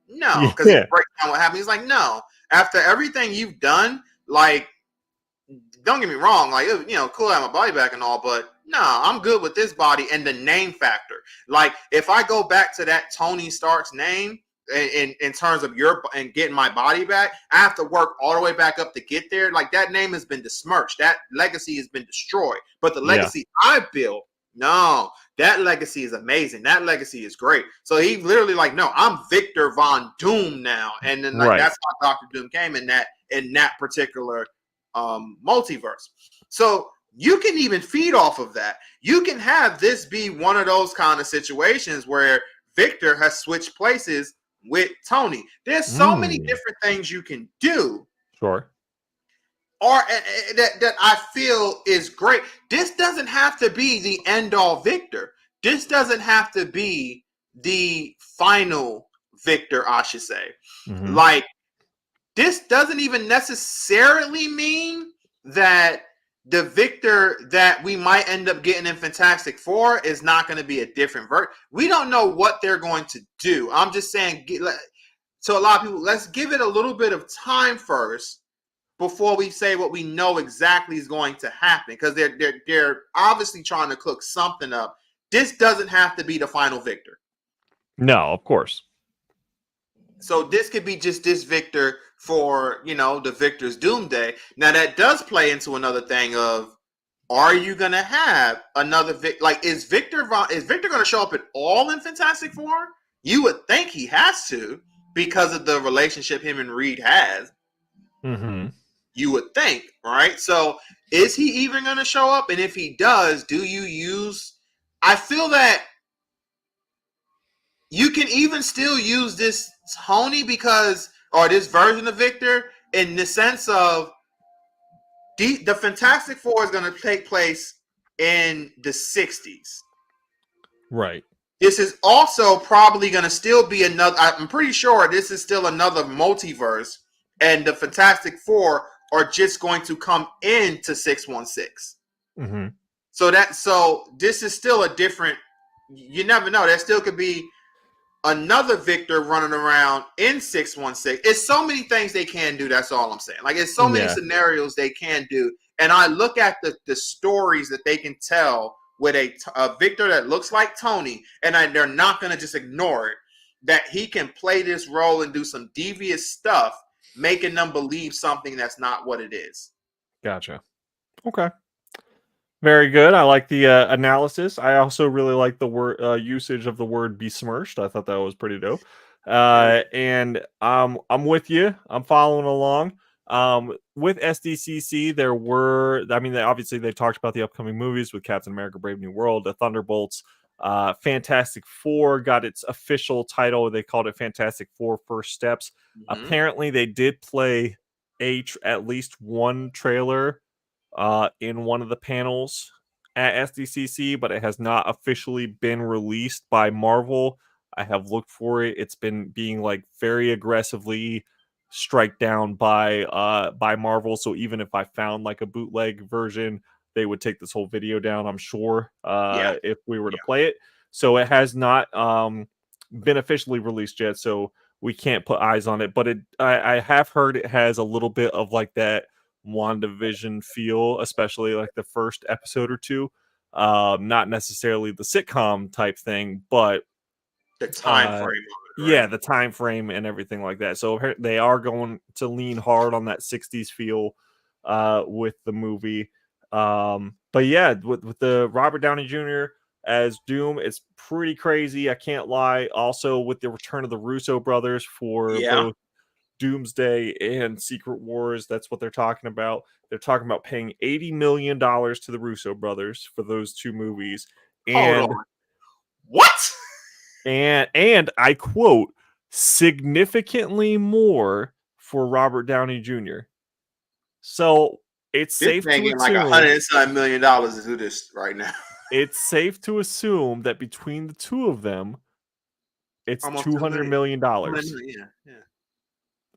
because he breaks down what happened. He's like, no, after everything you've done, like, don't get me wrong, like, cool to have my body back and all, but no, I'm good with this body and the name factor. Like, if I go back to that Tony Stark's name in terms of and getting my body back, I have to work all the way back up to get there. Like, that name has been besmirched. That legacy has been destroyed. But the legacy I built, no, that legacy is amazing. That legacy is great. So he literally like, no, I'm Victor Von Doom now. And then that's how Dr. Doom came in that particular multiverse. So you can even feed off of that. You can have this be one of those kind of situations where Victor has switched places with Tony. There's so many different things you can do. Sure. Or that I feel is great. This doesn't have to be the end all Victor. This doesn't have to be the final Victor, I should say. Like, this doesn't even necessarily mean that the Victor that we might end up getting in Fantastic Four is not going to be a different version. We don't know what they're going to do. I'm just saying, to a lot of people, let's give it a little bit of time first before we say what we know exactly is going to happen, because they're obviously trying to cook something up. This doesn't have to be the final Victor. No, of course. So this could be just this Victor for, the Victor's Doomsday. Now that does play into another thing of, are you going to have another Victor? Like, is Victor going to show up at all in Fantastic Four? You would think he has to, because of the relationship him and Reed has. You would think, right? So is he even going to show up? And if he does, I feel that you can even still use this Tony or this version of Victor, in the sense of the Fantastic Four is going to take place in the 60s. Right. This is also probably going to still be I'm pretty sure this is still another multiverse, and the Fantastic Four are just going to come into 616. So this is still a different, you never know. There still could be another Victor running around in 616. It's so many things they can do. That's all I'm saying. Like, it's so many scenarios they can do. And I look at the stories that they can tell with a Victor that looks like Tony, and they're not going to just ignore it. That he can play this role and do some devious stuff, making them believe something that's not what it is. Gotcha. Okay. Very good. I like the analysis. I also really like the word usage of the word besmirched. I thought that was pretty dope. And I'm with you. I'm following along. With SDCC, there were, I mean, obviously they talked about the upcoming movies with Captain America: Brave New World, The Thunderbolts, Fantastic Four got its official title. They called it Fantastic Four: First Steps. Apparently, they did play at least one trailer in one of the panels at SDCC, but it has not officially been released by Marvel. I have looked for it. It's been being like very aggressively strike down by Marvel. So even if I found like a bootleg version, they would take this whole video down, I'm sure, if we were to play it. So it has not been officially released yet, so we can't put eyes on it. But I have heard it has a little bit of like that WandaVision feel, especially like the first episode or two. Not necessarily the sitcom type thing, but the time frame. Right? Yeah, the time frame and everything like that. So they are going to lean hard on that 60s feel with the movie. But yeah, with the Robert Downey Jr. as Doom, it's pretty crazy. I can't lie. Also, with the return of the Russo brothers for both Doomsday and Secret Wars, that's what they're talking about. They're talking about paying $80 million to the Russo brothers for those two movies. And hold on. What? And I quote, significantly more for Robert Downey Jr. So it's safe to assume like $107 million to do this right now. It's safe to assume that between the two of them, it's almost $200 million. Yeah.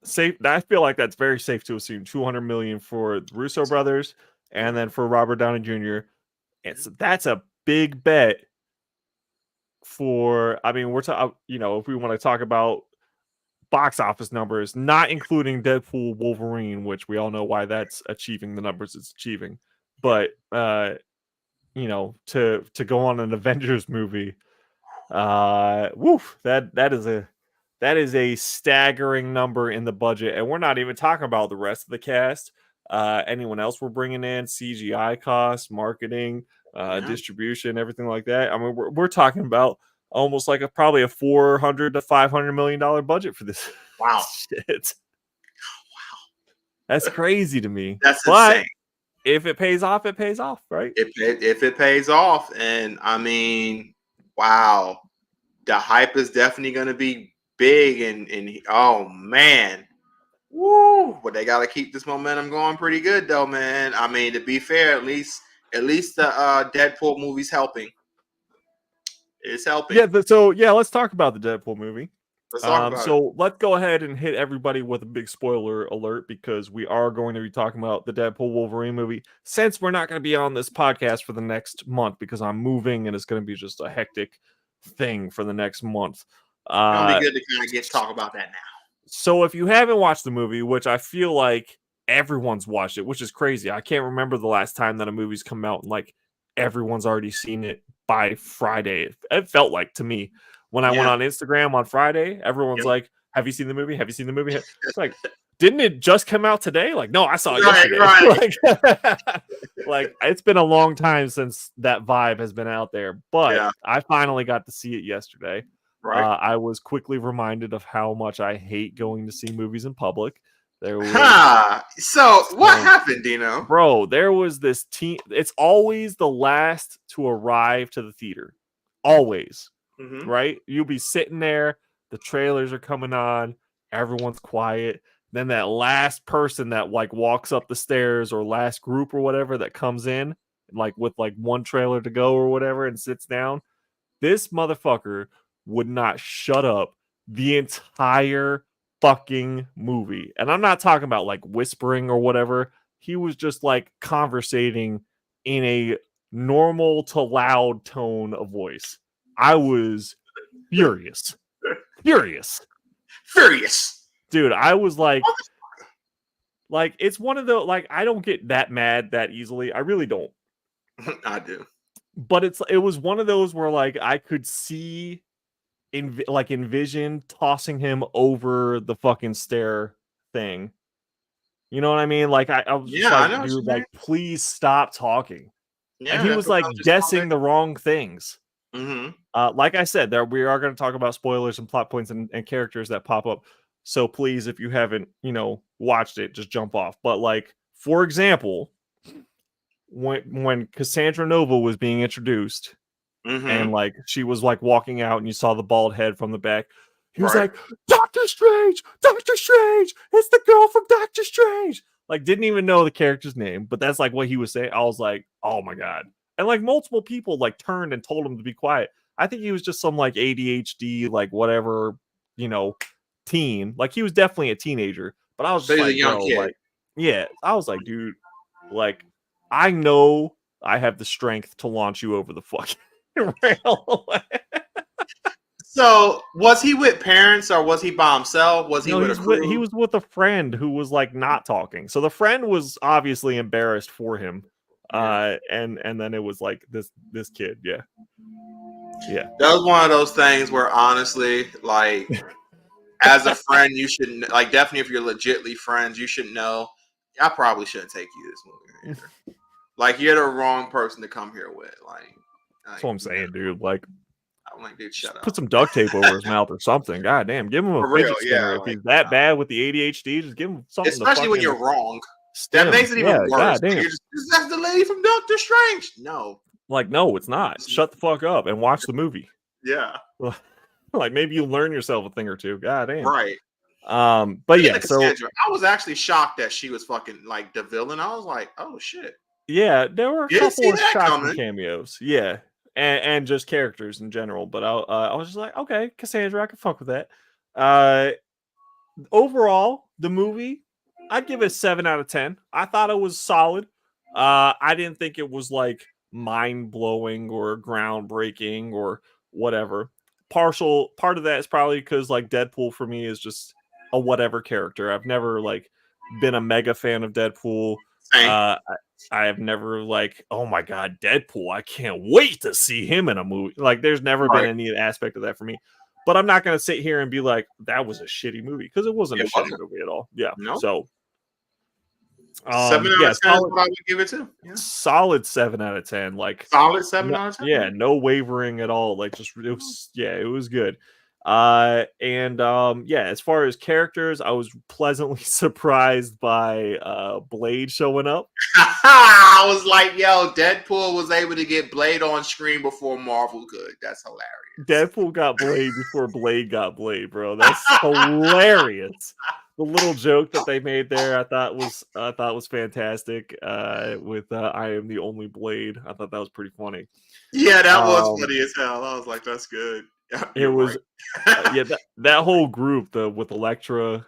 Safe. I feel like that's very safe to assume $200 million for the Russo brothers, and then for Robert Downey Jr. That's a big bet. I mean, we're talking. If we want to talk about box office numbers, not including Deadpool, Wolverine, which we all know why that's achieving the numbers it's achieving, but to go on an Avengers movie, that is a staggering number in the budget, and we're not even talking about the rest of the cast. Anyone else we're bringing in, CGI costs, marketing, distribution, everything like that. I mean, we're talking about almost like probably a $400 to $500 million budget for this. Wow, shit. Wow, that's crazy to me. That's insane. If it pays off, it pays off, right? If it pays off, and I mean, wow, the hype is definitely going to be big, and oh man, woo! But they got to keep this momentum going pretty good, though, man. I mean, to be fair, at least the Deadpool movie's helping. It's helping. Yeah. Let's talk about the Deadpool movie. Let's talk about it. Let's go ahead and hit everybody with a big spoiler alert, because we are going to be talking about the Deadpool Wolverine movie, since we're not going to be on this podcast for the next month because I'm moving and it's going to be just a hectic thing for the next month. It'll be good to kind of talk about that now. So if you haven't watched the movie, which I feel like everyone's watched it, which is crazy. I can't remember the last time that a movie's come out and like everyone's already seen it by Friday. It felt like to me. When I went on Instagram on Friday, everyone's like, have you seen the movie? Have you seen the movie? It's like, didn't it just come out today? Like, no, I saw it yesterday. Right. like, it's been a long time since that vibe has been out there, but I finally got to see it yesterday. Right. I was quickly reminded of how much I hate going to see movies in public. So what happened, Dino? Bro, there was this team. It's always the last to arrive to the theater. Always. Mm-hmm. Right? You'll be sitting there, the trailers are coming on, everyone's quiet. Then that last person that like walks up the stairs, or last group or whatever that comes in, like with like one trailer to go or whatever, and sits down. This motherfucker would not shut up the entire fucking movie. And I'm not talking about like whispering or whatever. He was just like conversating in a normal to loud tone of voice. I was furious. furious. Dude, I was like it's one of the I don't get that mad that easily. I really don't. I do. But it was one of those where I could see envision tossing him over the fucking stair thing. You know what I mean? I was just dude, please stop talking. Yeah, and he was guessing the wrong things. Mm-hmm. Like I said, we are going to talk about spoilers and plot points and characters that pop up. So please, if you haven't, watched it, just jump off. But for example, when Cassandra Nova was being introduced, and she was walking out, and you saw the bald head from the back. He was like, Doctor Strange, it's the girl from Doctor Strange. Didn't even know the character's name, but that's what he was saying. I was like, oh my god. And multiple people turned and told him to be quiet. I think he was just some ADHD, whatever, teen. He was definitely a teenager, but I was just a young kid. Yeah, I was like, dude, I know I have the strength to launch you over the fucking rail. So was he with parents or was he by himself? Was he with a crew? He was with a friend who was not talking. So the friend was obviously embarrassed for him. And then it was this kid. Yeah. That was one of those things where honestly, as a friend, you should definitely if you're legitly friends, you should know. I probably shouldn't take you this movie either. You're the wrong person to come here with. That's what I'm saying, dude. I'm like, dude, shut up. Put some duct tape over his mouth or something. God damn, give him a fidget spinner. If he's that bad with the ADHD, just give him something. Especially when you're wrong. That makes it even worse. God damn. That's the lady from Doctor Strange. No. No, it's not. Shut the fuck up and watch the movie. Yeah. Maybe you learn yourself a thing or two. God damn. Right. But yeah, so Cassandra, I was actually shocked that she was fucking the villain. I was like, oh shit. Yeah, there were a couple of shocking cameos. Yeah. And just characters in general, but I was just like, okay, Cassandra, I can fuck with that. Overall, the movie, I'd give it a 7 out of 10. I thought it was solid. I didn't think it was mind blowing or groundbreaking or whatever. Part of that is probably because Deadpool for me is just a whatever character. I've never been a mega fan of Deadpool. I have never oh my god, Deadpool, I can't wait to see him in a movie. There's never been any aspect of that for me. But I'm not going to sit here and be like, that was a shitty movie, because it wasn't a shitty movie at all. Yeah. No. So 7 out of 10 is what I would give it to. Yeah. Solid 7 out of 10. Solid 7 out of 10. Yeah, no wavering at all. It was good. As far as characters, I was pleasantly surprised by Blade showing up. I was like, yo, Deadpool was able to get Blade on screen before Marvel could. That's hilarious. Deadpool got Blade before Blade got Blade, bro. That's hilarious. The little joke that they made there, I thought was fantastic. With I am the only Blade. I thought that was pretty funny. Yeah, that was funny as hell. I was like, that's good. It was that whole group with Elektra,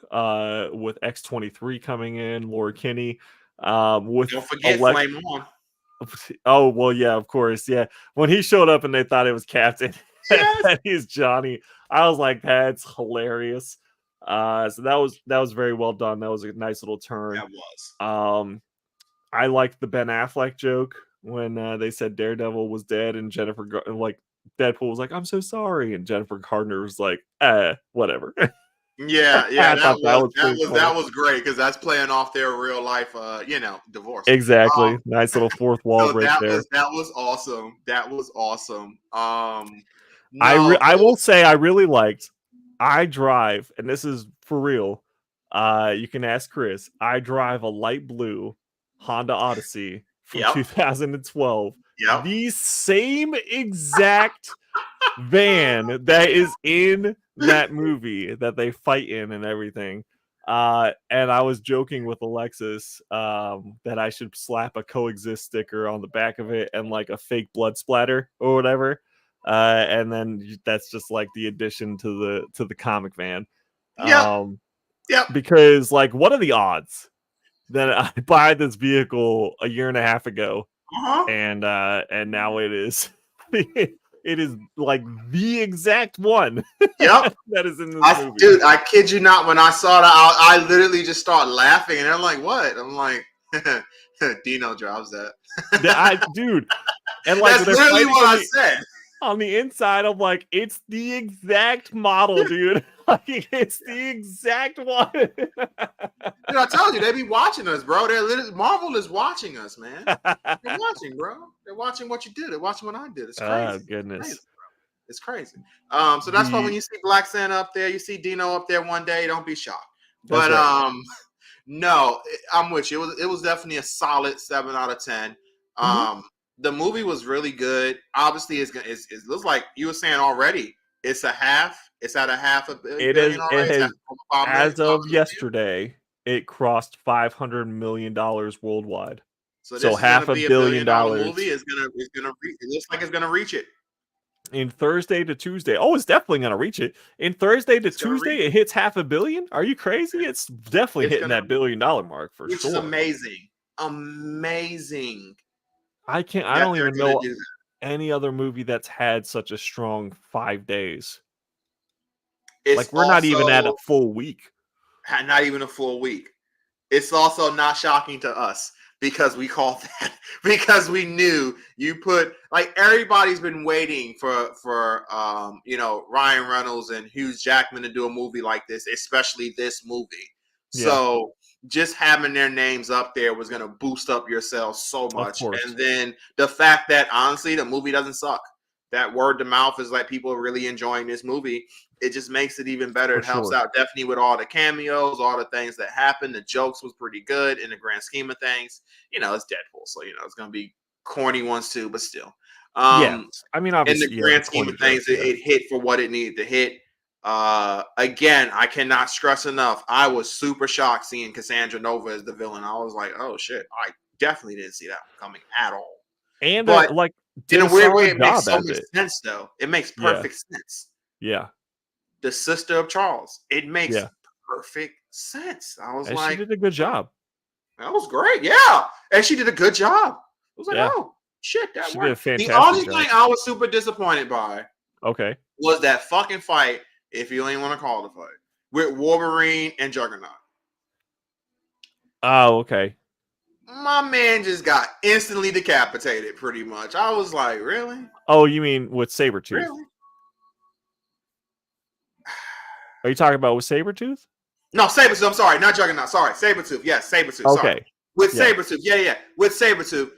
with X-23 coming in, Laura Kinney, with don't forget Flame On. Oh well, yeah, of course, yeah. When he showed up and they thought it was Captain, and he's Johnny, I was like, that's hilarious. So that was very well done. That was a nice little turn. That was. I liked the Ben Affleck joke when they said Daredevil was dead, and Deadpool was like, I'm so sorry, and Jennifer Gardner was like, whatever. Yeah, that was great, because that's playing off their real life divorce. Exactly. Nice little fourth wall break there. That was awesome. I will say I really liked I drive, and this is for real. You can ask Chris. I drive a light blue Honda Odyssey from 2012. Yep. The same exact van that is in that movie that they fight in and everything. And I was joking with Alexis that I should slap a coexist sticker on the back of it and a fake blood splatter or whatever. And then that's just the addition to the comic van. Yeah. Because what are the odds that I buy this vehicle a year and a half ago, and now it is It is like the exact one. Yep. That is in this movie. Dude, I kid you not. When I saw that, I literally just started laughing, and I'm like, "What?" I'm like, "Dino drives that." Dude, and like that's literally what I said. On the inside, I'm like, it's the exact model, dude. Like, it's the exact one. Dude, I told you, they be watching us, bro. They're literally, Marvel is watching us, man. They're watching, bro. They're watching what you did. They're watching what I did. It's crazy. Oh, goodness. It's crazy. So that's why when you see Black Santa up there, you see Dino up there one day, don't be shocked. But right. No, I'm with you. It was definitely a solid 7 out of 10. The movie was really good. Obviously, it looks like you were saying already. It's a half. It's at a $500 million. As of yesterday, it crossed $500 million worldwide. So $500 million movie is gonna reach. It looks like it's gonna reach it. In Thursday to Tuesday. Oh, it's definitely gonna reach it. In Thursday to Tuesday, it hits $500 million. Are you crazy? It's definitely hitting that $1 billion mark for sure. Which is amazing. Amazing. I don't even know any other movie that's had such a strong 5 days. Like, we're not even at a full week. Not even a full week. It's also not shocking to us because we called that, because we knew you put, like, everybody's been waiting for Ryan Reynolds and Hugh Jackman to do a movie like this, especially this movie. Yeah. So just having their names up there was going to boost up your sales so much. And then the fact that, honestly, the movie doesn't suck. That word to mouth is like people are really enjoying this movie. It just makes it even better. It helps out definitely with all the cameos, all the things that happened. The jokes was pretty good in the grand scheme of things. It's Deadpool, so it's going to be corny ones too, but still. Yeah, I mean, obviously, in the grand scheme of things, it hit for what it needed to hit. Again, I cannot stress enough. I was super shocked seeing Cassandra Nova as the villain. I was like, oh shit, I definitely didn't see that coming at all. And but in a weird way, it makes so much sense, though. It makes perfect sense. Yeah. The sister of Charles. It makes perfect sense. I was like, she did a good job. That was great. Yeah. And she did a good job. I was like, oh, shit, that worked. The only thing I was super disappointed by was that fucking fight, if you ain't want to call it a fight, with Wolverine and Juggernaut. Oh, okay. My man just got instantly decapitated, pretty much. I was like, really? Oh, you mean with Sabretooth? Really? Are you talking about with Sabretooth? No, Sabretooth. I'm sorry, not Juggernaut. Sorry, Sabretooth. Yes, Sabretooth. Okay. Sorry. With Sabretooth. Yeah. With Sabretooth.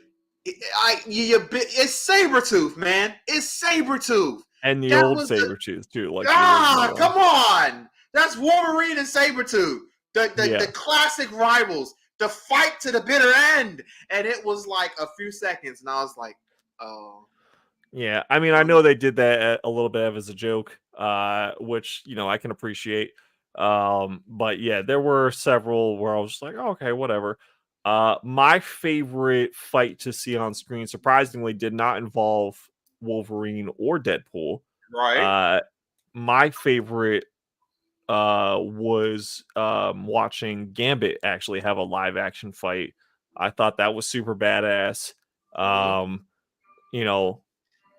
It's Sabretooth, man. It's Sabretooth. And the old Sabretooth, too. Come on. That's Wolverine and Sabretooth. The classic rivals. The fight to the bitter end. And it was like a few seconds, and I was like, oh. Yeah, I mean, I know they did that a little bit as a joke, which, I can appreciate. But yeah, there were several where I was just like, oh, okay, whatever. My favorite fight to see on screen, surprisingly, did not involve Wolverine or Deadpool. Right. My favorite was watching Gambit actually have a live action fight. I thought that was super badass.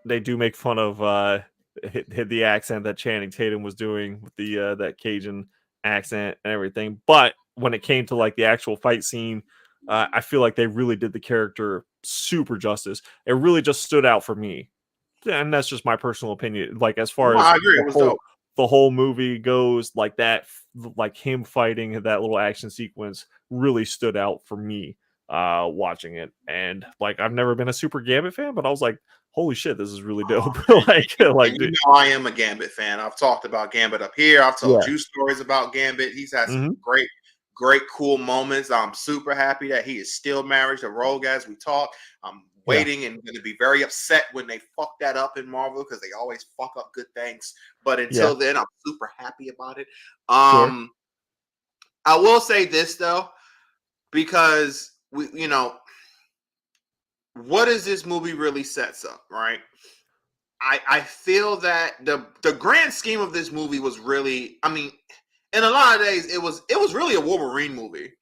They do make fun of the accent that Channing Tatum was doing with the that Cajun accent and everything. But when it came to like the actual fight scene, I feel like they really did the character super justice. It really just stood out for me, and that's just my personal opinion. Like, as far as the whole movie goes, like that, like him fighting that little action sequence really stood out for me watching it. And like, I've never been a super Gambit fan, but I was like, holy shit, this is really dope. I am a Gambit fan. I've talked about Gambit up here. I've told you stories about Gambit. He's had some great, cool moments. I'm super happy that he is still married to Rogue as we talk. I'm waiting and going to be very upset when they fuck that up in Marvel, because they always fuck up good things. But until then, I'm super happy about it. I will say this, though, because what does this movie really sets up, right? I feel that the grand scheme of this movie was really, I mean, in a lot of days, it was really a Wolverine movie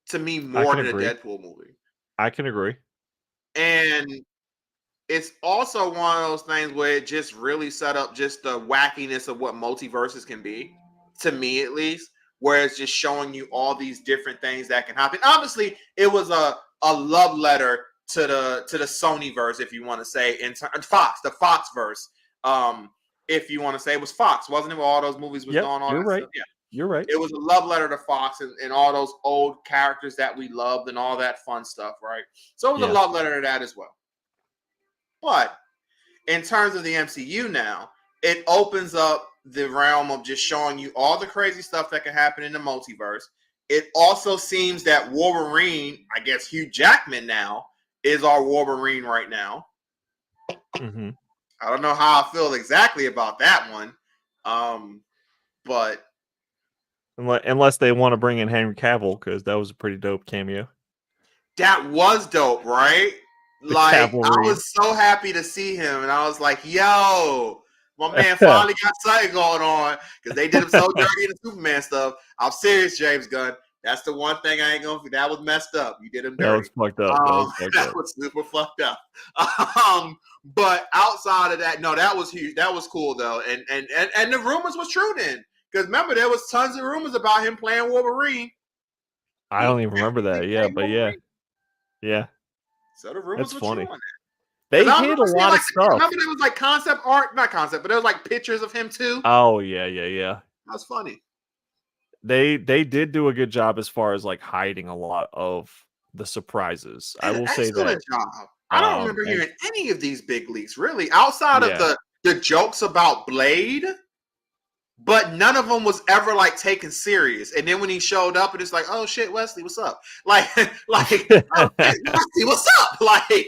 to me, more than a Deadpool movie. I can agree. And it's also one of those things where it just really set up just the wackiness of what multiverses can be, to me at least, where it's just showing you all these different things that can happen. Obviously, it was a love letter to the Sony verse, if you want to say, in Fox, the Fox verse. If you want to say, it was Fox, wasn't it? Where all those movies was going on. You're right. Yeah, you're right. It was a love letter to Fox and all those old characters that we loved and all that fun stuff, right? So it was a love letter to that as well. But in terms of the MCU now, it opens up the realm of just showing you all the crazy stuff that can happen in the multiverse. It also seems that Wolverine, I guess Hugh Jackman now, is our Wolverine right now. Mm-hmm. I don't know how I feel exactly about that one. But unless they want to bring in Henry Cavill, because that was a pretty dope cameo. That was dope, right? Like, I was so happy to see him, and I was like, yo, my man finally got something going on, because they did him so dirty in the Superman stuff. I'm serious, James Gunn. That's the one thing I ain't gonna. That was messed up. You did him dirty. That was fucked up. That was super fucked up. But outside of that, no, that was huge. That was cool though, and the rumors was true then, because remember there was tons of rumors about him playing Wolverine. I don't even remember that. Yeah, but Wolverine. Yeah. So the rumors were true on that. They hid a lot of stuff. Remember there was like concept art, not concept, but there was like pictures of him too. Oh yeah. That was funny. They did do a good job as far as like hiding a lot of the surprises. I will say that. Job. I don't remember hearing any of these big leaks really, outside of the jokes about Blade, but none of them was ever like taken serious. And then when he showed up, and it's like, oh shit, Wesley, what's up? Like, oh, hey, Wesley, what's up? Like,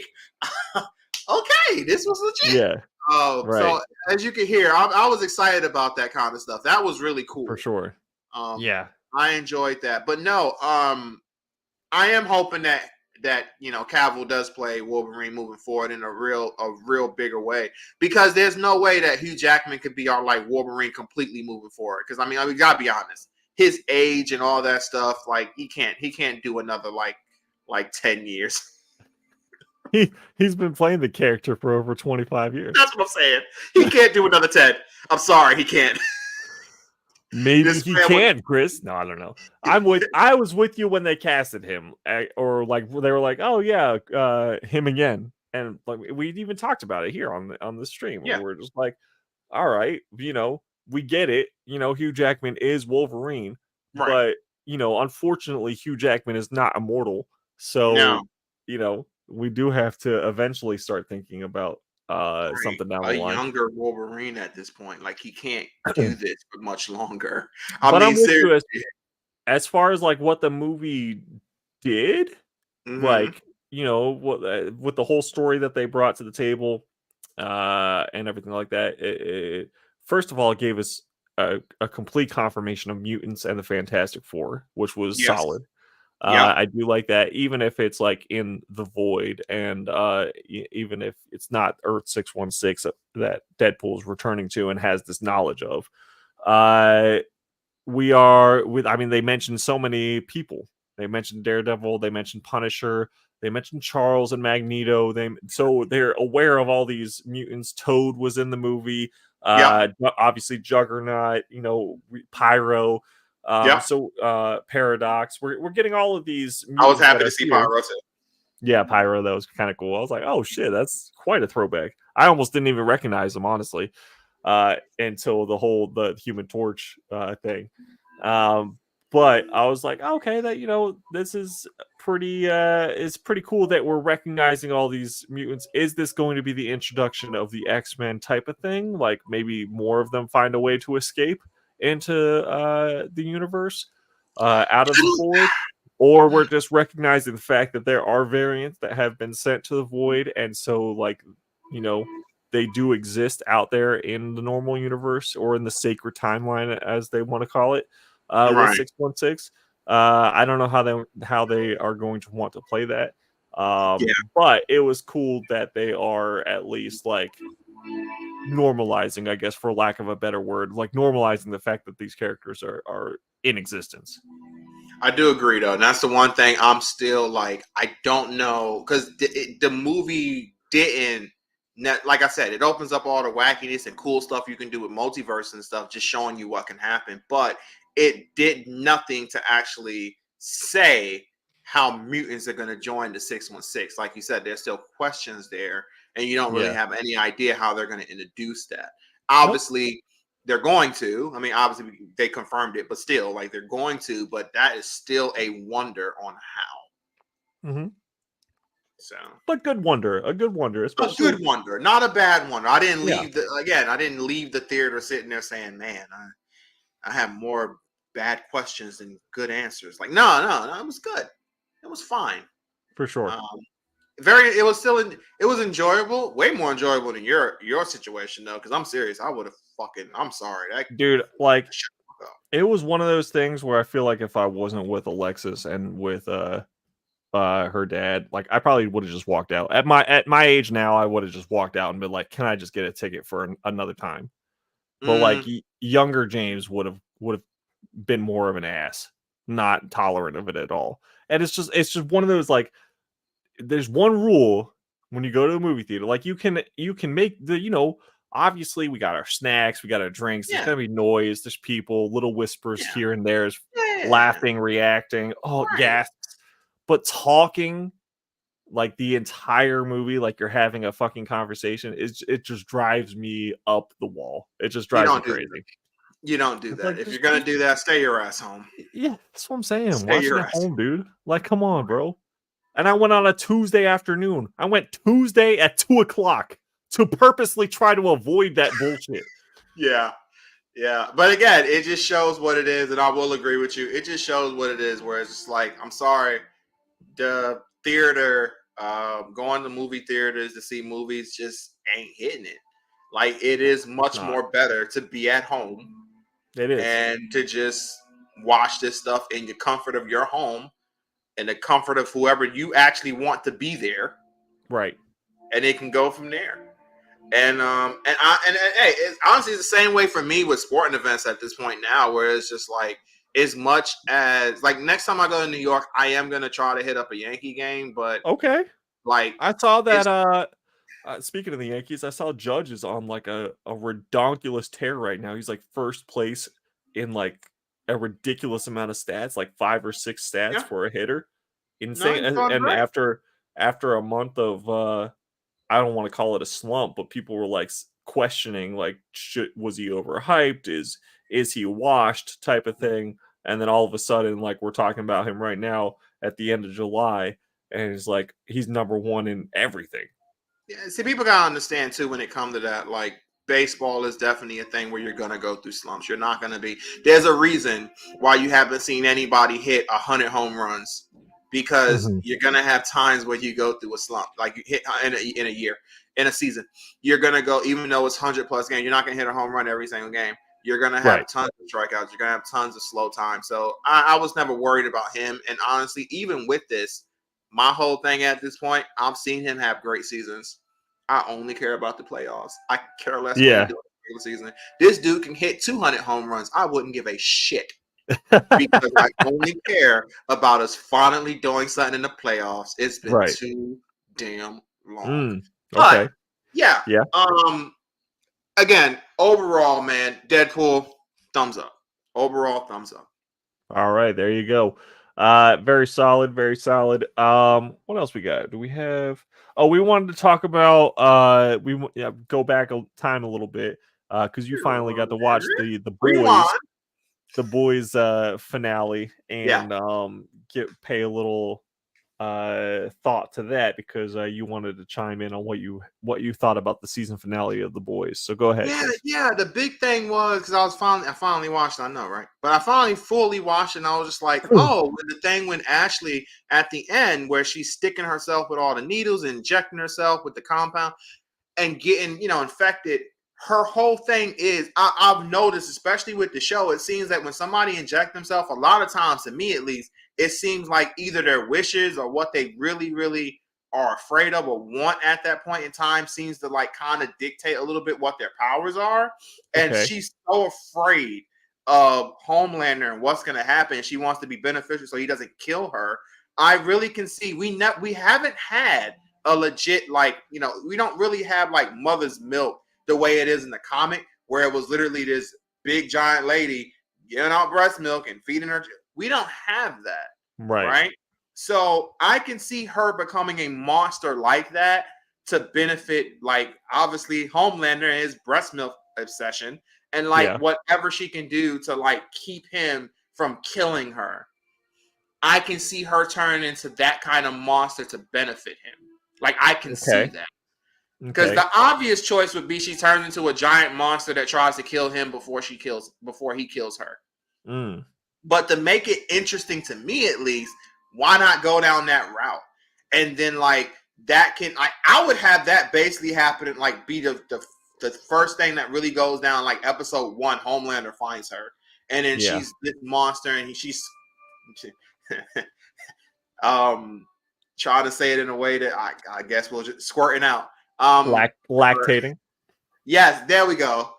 okay, this was legit. Yeah. Right. So as you can hear, I was excited about that kind of stuff. That was really cool. For sure. Yeah, I enjoyed that. But no, I am hoping that Cavill does play Wolverine moving forward in a real bigger way, because there's no way that Hugh Jackman could be our like Wolverine completely moving forward. Because I mean, we gotta be honest, his age and all that stuff, like he can't do another like 10 years. He's been playing the character for over 25 years. That's what I'm saying. He can't do another 10. I'm sorry, he can't. Maybe he can, Chris. No, I don't know. I was with you when they casted him, or like they were like, "Oh yeah, him again," and like we even talked about it here on the stream. Yeah. We're just like, "All right, we get it. Hugh Jackman is Wolverine, right. But unfortunately, Hugh Jackman is not immortal. So we do have to eventually start thinking about." Something down the line. A younger Wolverine at this point, like he can't do this for much longer. I'm seriously. As far as like what the movie did, like what with the whole story that they brought to the table, and everything like that. It first of all, it gave us a complete confirmation of mutants and the Fantastic Four, which was solid. I do like that, even if it's like in the void, and even if it's not Earth 616 that Deadpool's returning to and has this knowledge of. They mentioned so many people. They mentioned Daredevil, they mentioned Punisher, they mentioned Charles and Magneto. So they're aware of all these mutants. Toad was in the movie. Obviously Juggernaut, Pyro. So Paradox, we're getting all of these. I was happy to see Pyro too. Yeah, Pyro, that was kind of cool. I was like, oh shit, that's quite a throwback. I almost didn't even recognize him, honestly, until the Human Torch thing. But I was like, okay, that this is pretty it's pretty cool that we're recognizing all these mutants. Is this going to be the introduction of the X-Men type of thing? Like maybe more of them find a way to escape into the universe out of the void, or we're just recognizing the fact that there are variants that have been sent to the void, and so they do exist out there in the normal universe, or in the sacred timeline, as they want to call it, with 616. I don't know how they are going to want to play that, but it was cool that they are at least like normalizing, I guess, for lack of a better word, like normalizing the fact that these characters are in existence. I do agree, though. And that's the one thing I'm still like, I don't know, because the movie didn't like I said, it opens up all the wackiness and cool stuff you can do with multiverse and stuff, just showing you what can happen. But it did nothing to actually say how mutants are going to join the 616. Like you said, there's still questions there, and you don't really have any idea how they're going to introduce that. Obviously, they're going to. I mean, obviously, they confirmed it, but still, like, they're going to. But that is still a wonder on how. Mm-hmm. So, but a good wonder, especially a good wonder, not a bad wonder. I didn't leave I didn't leave the theater sitting there saying, "Man, I have more bad questions than good answers." Like, no, it was good. It was fine for sure. It was enjoyable, way more enjoyable than your situation though. Because I'm serious, I would have I'm sorry, dude. Like, it was one of those things where I feel like if I wasn't with Alexis and with her dad, like, I probably would have just walked out. At my age now, I would have just walked out and been like, "Can I just get a ticket for another time?" But like, younger James would have been more of an ass, not tolerant of it at all. And it's just one of those, like, there's one rule when you go to a movie theater. Like, you can make the, obviously we got our snacks, we got our drinks. There's gonna be noise. There's people, little whispers here and there's laughing, reacting, gasps. But talking like the entire movie, like you're having a fucking conversation, it just drives me up the wall. It just drives me crazy. You don't do that. Like, if you're gonna do that, stay your ass home. Yeah, that's what I'm saying. Watch it at home, dude. Like, come on, bro. And I went on a Tuesday afternoon. I went Tuesday at 2:00 to purposely try to avoid that bullshit. Yeah. But again, it just shows what it is, and I will agree with you. It just shows what it is, where it's just like, I'm sorry, the theater, going to movie theaters to see movies just ain't hitting it. Like, it is much more better to be at home. It is. And to just watch this stuff in the comfort of your home and the comfort of whoever you actually want to be there. Right. And it can go from there. And hey, it's honestly the same way for me with sporting events at this point now, where it's just like, as much as, like, next time I go to New York, I am gonna try to hit up a Yankee game. But like, I saw that speaking of the Yankees, I saw Judge is on like a redonkulous tear right now. He's like first place in like a ridiculous amount of stats, like 5 or 6 stats for a hitter. Insane. And after a month of I don't want to call it a slump, but people were like questioning, like, was he overhyped? Is he washed, type of thing? And then all of a sudden, like, we're talking about him right now at the end of July, and it's like he's number one in everything. Yeah, see, people gotta understand too, when it comes to that, like, baseball is definitely a thing where you're gonna go through slumps. You're not gonna be. There's a reason why you haven't seen anybody hit 100 home runs, because you're gonna have times where you go through a slump. Like, you hit in a year, in a season, you're gonna go, even though it's 100+ games, you're not gonna hit a home run every single game. You're gonna have tons of strikeouts. You're gonna have tons of slow time. So I was never worried about him. And honestly, even with this, my whole thing at this point, I've seen him have great seasons. I only care about the playoffs. I care less what he does in the regular season. This dude can hit 200 home runs. I wouldn't give a shit, because I only care about us finally doing something in the playoffs. It's been too damn long. But yeah. Again, overall, man, Deadpool, thumbs up. Overall, thumbs up. All right, there you go. Very solid, very solid. What else we got? Do we have? Oh, we wanted to talk about go back time a little bit, because you finally got to watch the boys finale, and pay a little thought to that, because you wanted to chime in on what you thought about the season finale of The Boys. So go ahead. Yeah. The big thing was, because I finally watched it, I know, right? But I finally fully watched it, and I was just like, oh, the thing when Ashley at the end, where she's sticking herself with all the needles and injecting herself with the compound and getting, infected. Her whole thing is, I've noticed, especially with the show, it seems that when somebody injects themselves, a lot of times, to me at least, it seems like either their wishes or what they really, really are afraid of or want at that point in time seems to, like, kind of dictate a little bit what their powers are. And she's so afraid of Homelander and what's going to happen. She wants to be beneficial so he doesn't kill her. I really can see we haven't had a legit, like, we don't really have like mother's milk the way it is in the comic, where it was literally this big giant lady giving out breast milk and feeding her. We don't have that. Right. So I can see her becoming a monster like that to benefit, like, obviously Homelander and his breast milk obsession, and like whatever she can do to like keep him from killing her. I can see her turn into that kind of monster to benefit him. Like, I can see that. Because the obvious choice would be she turns into a giant monster that tries to kill him before he kills her. But to make it interesting to me, at least, why not go down that route? And then like that can, I would have that basically happen and like be the first thing that really goes down, like episode 1, Homelander finds her, and then she's this monster, and she's trying to say it in a way that I guess we'll just squirting out. Lactating. Yes, there we go.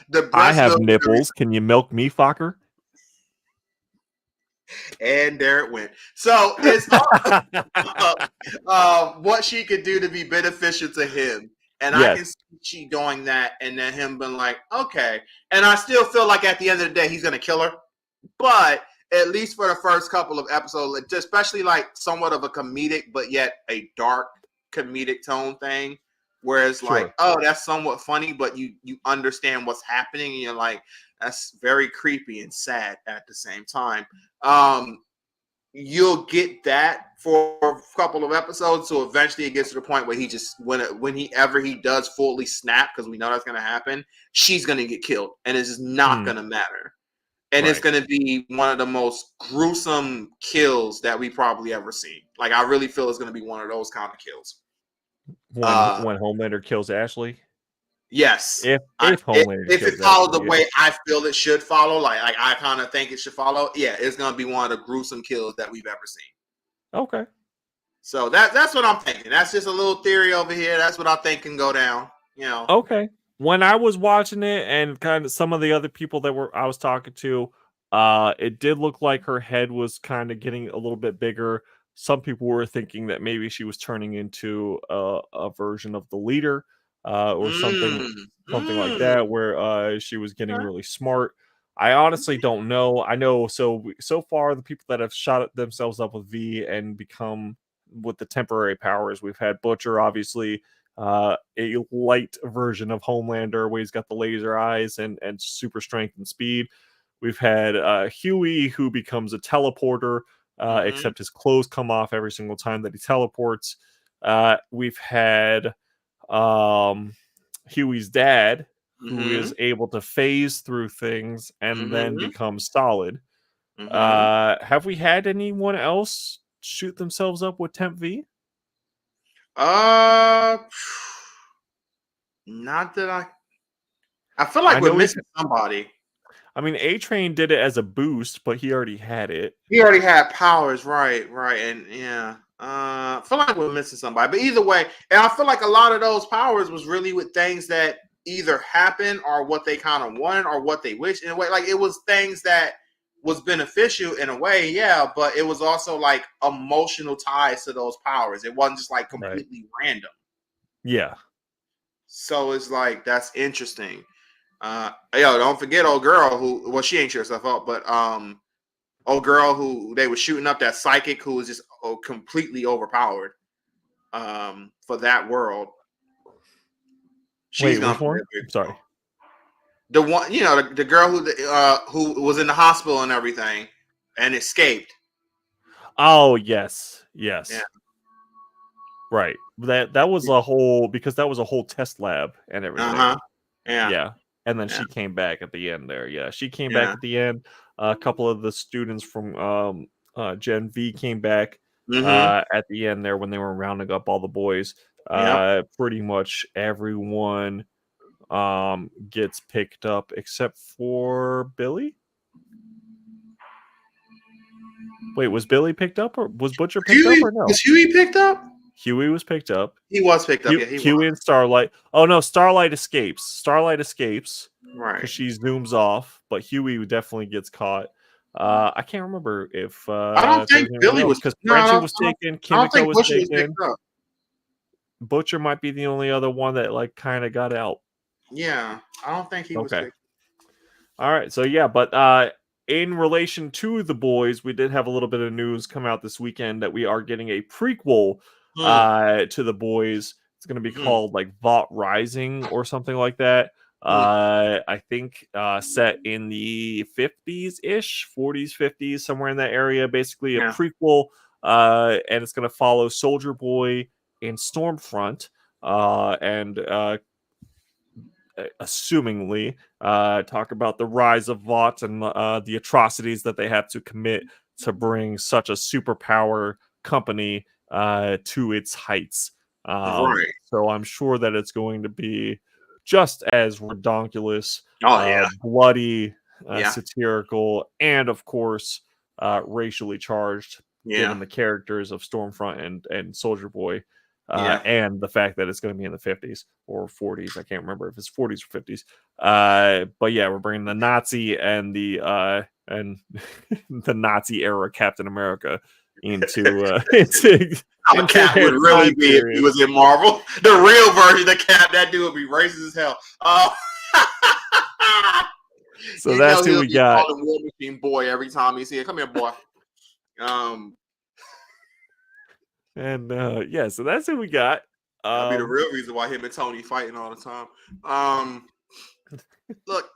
The I have nipples. Can you milk me, fucker? And there it went. So it's what she could do to be beneficial to him. And I can see she doing that, and then him being like, okay. And I still feel like at the end of the day, he's going to kill her. But at least for the first couple of episodes, especially like somewhat of a comedic, but yet a dark comedic tone thing, where it's like, oh, that's somewhat funny, but you understand what's happening, and you're like, that's very creepy and sad at the same time. You'll get that for a couple of episodes, so eventually it gets to the point where he just, whenever he does fully snap, because we know that's going to happen, she's going to get killed, and it's just not going to matter. And it's going to be one of the most gruesome kills that we probably ever seen. Like, I really feel it's going to be one of those kind of kills. When Homelander kills Ashley? Yes. If Homelander if it follows the way I feel it should follow, like I kind of think it should follow, it's going to be one of the gruesome kills that we've ever seen. Okay. So that's what I'm thinking. That's just a little theory over here. That's what I think can go down. Okay. When I was watching it, and kind of some of the other people that I was talking to, it did look like her head was kind of getting a little bit bigger. Some people were thinking that maybe she was turning into a version of the leader, or something like that, where she was getting really smart. I honestly don't know. I know so far the people that have shot themselves up with V and become with the temporary powers, we've had Butcher, obviously. A light version of Homelander where he's got the laser eyes and super strength and speed. We've had Huey, who becomes a teleporter, except his clothes come off every single time that he teleports. We've had Huey's dad, who is able to phase through things and then become solid. Have we had anyone else shoot themselves up with Temp V? Not that I feel like we're missing somebody. I mean, A-Train did it as a boost, but he already had it. He already had powers, right, and I feel like we're missing somebody. But either way, and I feel like a lot of those powers was really with things that either happened or what they kind of wanted or what they wished in a way. Like, it was things that was beneficial in a way, but it was also like emotional ties to those powers. It wasn't just like completely random. Yeah. So it's like, that's interesting. Don't forget old girl who, well, she ain't sure herself up, but old girl who they were shooting up, that psychic who was just completely overpowered for that world. She's gonna. I'm sorry. The one, the girl who was in the hospital and everything and escaped. Oh, yes. Yeah. Right. That was a whole, because that was a whole test lab and everything. Yeah. And then she came back at the end there. Yeah. She came back at the end. A couple of the students from Gen V came back at the end there when they were rounding up all the boys. Pretty much everyone gets picked up except for Billy. Wait, was Billy picked up, or was Butcher picked up, or no? Was Huey picked up? Huey was picked up. He was picked up. Huey and Starlight. Oh no, Starlight escapes. Right. Because she zooms off, but Huey definitely gets caught. I can't remember if I don't there think was anyone Billy else was. because No, Frenchie was taken, I don't Kimiko think was Butcher was picked taken. up. Butcher might be the only other one that like kind of got out. Yeah, I don't think he was Okay. picked. All right. So yeah, but in relation to The Boys, we did have a little bit of news come out this weekend that we are getting a prequel to The Boys. It's going to be called like Vought Rising or something like that. I think set in the 50s ish, 40s, 50s, somewhere in that area. Basically, a prequel, and it's going to follow Soldier Boy and Stormfront, and assumingly talk about the rise of Vought and the atrocities that they have to commit to bring such a superpower company to its heights. Right. So I'm sure that it's going to be just as redonkulous, Oh bloody, yeah. satirical, and of course racially charged, given Yeah. the characters of Stormfront and Soldier Boy. Yeah. And the fact that it's going to be in the 50s or 40s. I can't remember if it's 40s or 50s. But yeah, we're bringing the Nazi and the Nazi era Captain America into How Cap would really time be if he period. was in Marvel. The real version of Cap, that dude would be racist as hell. So you that's know who he'll we be got. calling War Machine boy every time he see it. Come here, boy. And yeah, so that's who we got. That'll be the real reason why him and Tony fighting all the time. Look,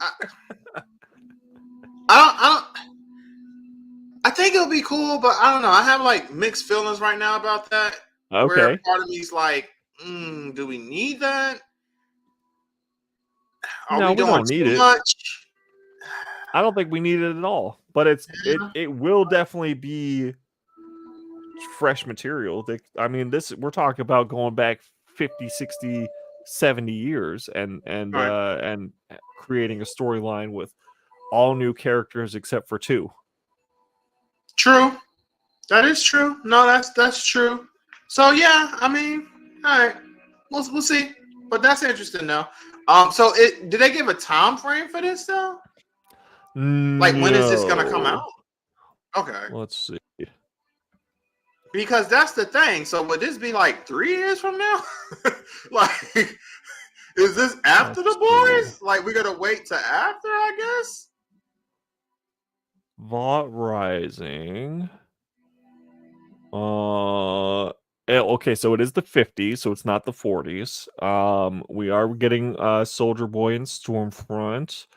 I think it'll be cool, but I don't know. I have like mixed feelings right now about that. Okay. Where part of me's like, do we need that? No, we don't need it. Much? I don't think we need it at all. But it will definitely be fresh material. I mean, we're talking about going back 50, 60, 70 years and creating a storyline with all new characters except for 2. True. That is true. No, that's true. So yeah, I mean, all right. We'll see. But that's interesting though. So did they give a time frame for this though? Like when is this gonna come out? Okay. Let's see. Because that's the thing. So would this be like 3 years from now? Like, is this after The Boys? Like, we're gonna wait to after, I guess. Vought Rising. Okay, so it is the 50s, so it's not the 40s. We are getting Soldier Boy and Stormfront.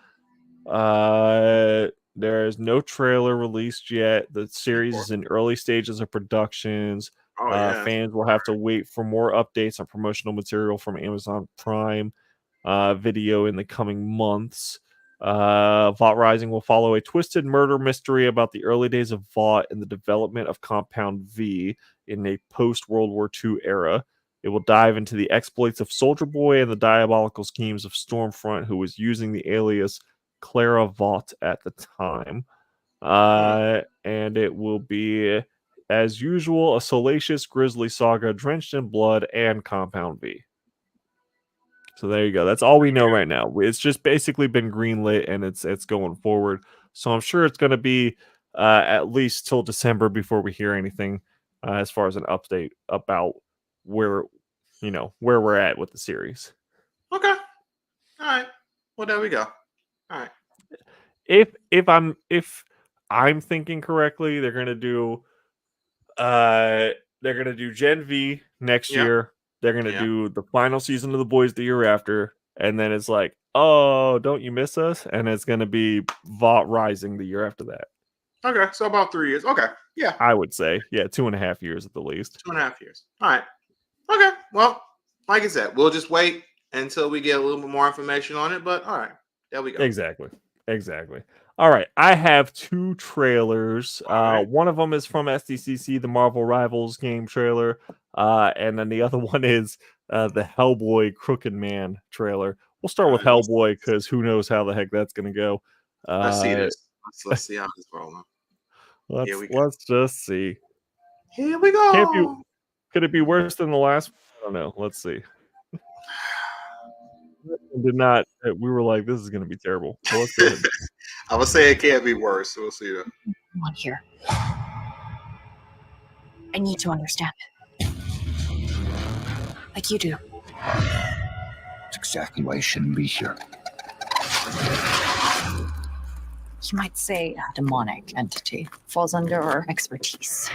There is no trailer released yet. The series is in early stages of productions. Fans will have to wait for more updates on promotional material from Amazon Prime Video in the coming months. Vought Rising will follow a twisted murder mystery about the early days of Vought and the development of Compound V in a post-World War II era. It will dive into the exploits of Soldier Boy and the diabolical schemes of Stormfront, who was using the alias Clara Vought at the time. And it will be, as usual, a salacious, grisly saga drenched in blood and Compound V. So there you go. That's all we know right now. It's just basically been greenlit and it's going forward. So I'm sure it's going to be at least till December before we hear anything as far as an update about where we're at with the series. Okay. All right. Well, there we go. All right. If I'm thinking correctly, they're gonna do Gen V next year. They're gonna do the final season of The Boys the year after, and then it's like, oh, don't you miss us? And it's gonna be Vought Rising the year after that. Okay, so about 3 years. Okay, yeah, I would say, 2.5 years at the least. 2.5 years. All right. Okay. Well, like I said, we'll just wait until we get a little bit more information on it. But all right, there we go. Exactly. All right, I have 2 trailers. One of them is from SDCC, the Marvel Rivals game trailer, and then the other one is the Hellboy Crooked Man trailer. We'll start with Hellboy because who knows how the heck that's going to go. Let's see this. Let's see how this rolling. Let's just see. Here we go. Could it be worse than the last one? I don't know. Let's see. We were like, this is going to be terrible. So let's go ahead. I would say it can't be worse. We'll see that. Come on here. I need to understand it. Like you do. That's exactly why you shouldn't be here. You might say a demonic entity falls under our expertise.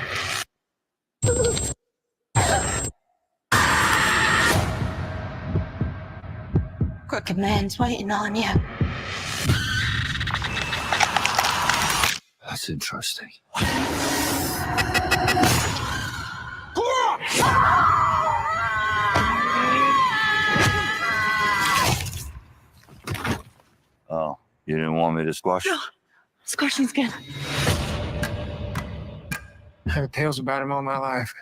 Crooked man's waiting on you. That's interesting. Oh, you didn't want me to squash? No, squashing's good. I heard tales about him all my life.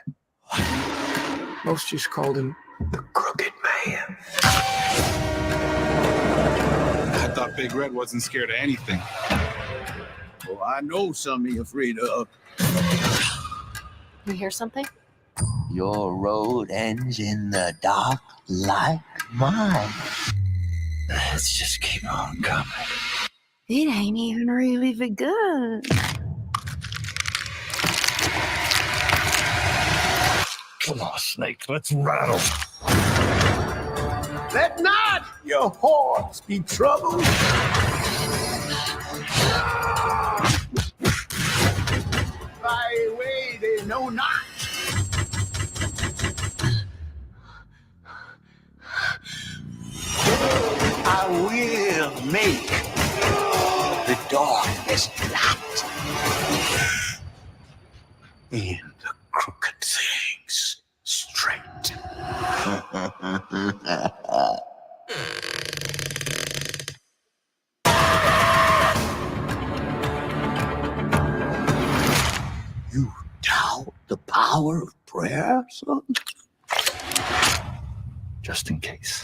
Most just called him the Crooked Man. I thought Big Red wasn't scared of anything. Well, I know something you're afraid of. You hear something? Your road ends in the dark like mine. Let's just keep on coming. It ain't even really begun. Come on, Snake, let's rattle. Let not your horns be troubled. By way they know not. I will make the darkness light. And the crooked things straight. You doubt the power of prayer, son? Just in case.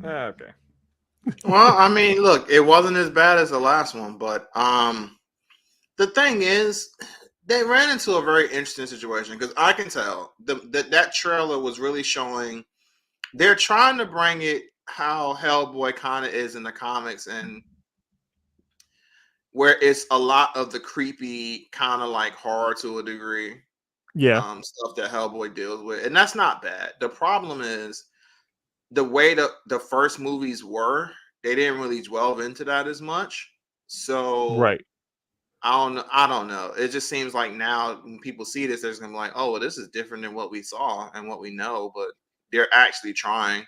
Okay. Well, I mean, look, it wasn't as bad as the last one, but the thing is, they ran into a very interesting situation because I can tell that trailer was really showing they're trying to bring it how Hellboy kind of is in the comics, and where it's a lot of the creepy kind of like horror to a degree, stuff that Hellboy deals with, and that's not bad. The problem is the way the first movies were. They didn't really delve into that as much. So right. I don't know. It just seems like now when people see this, they're just gonna be like, oh, well, this is different than what we saw and what we know, but they're actually trying.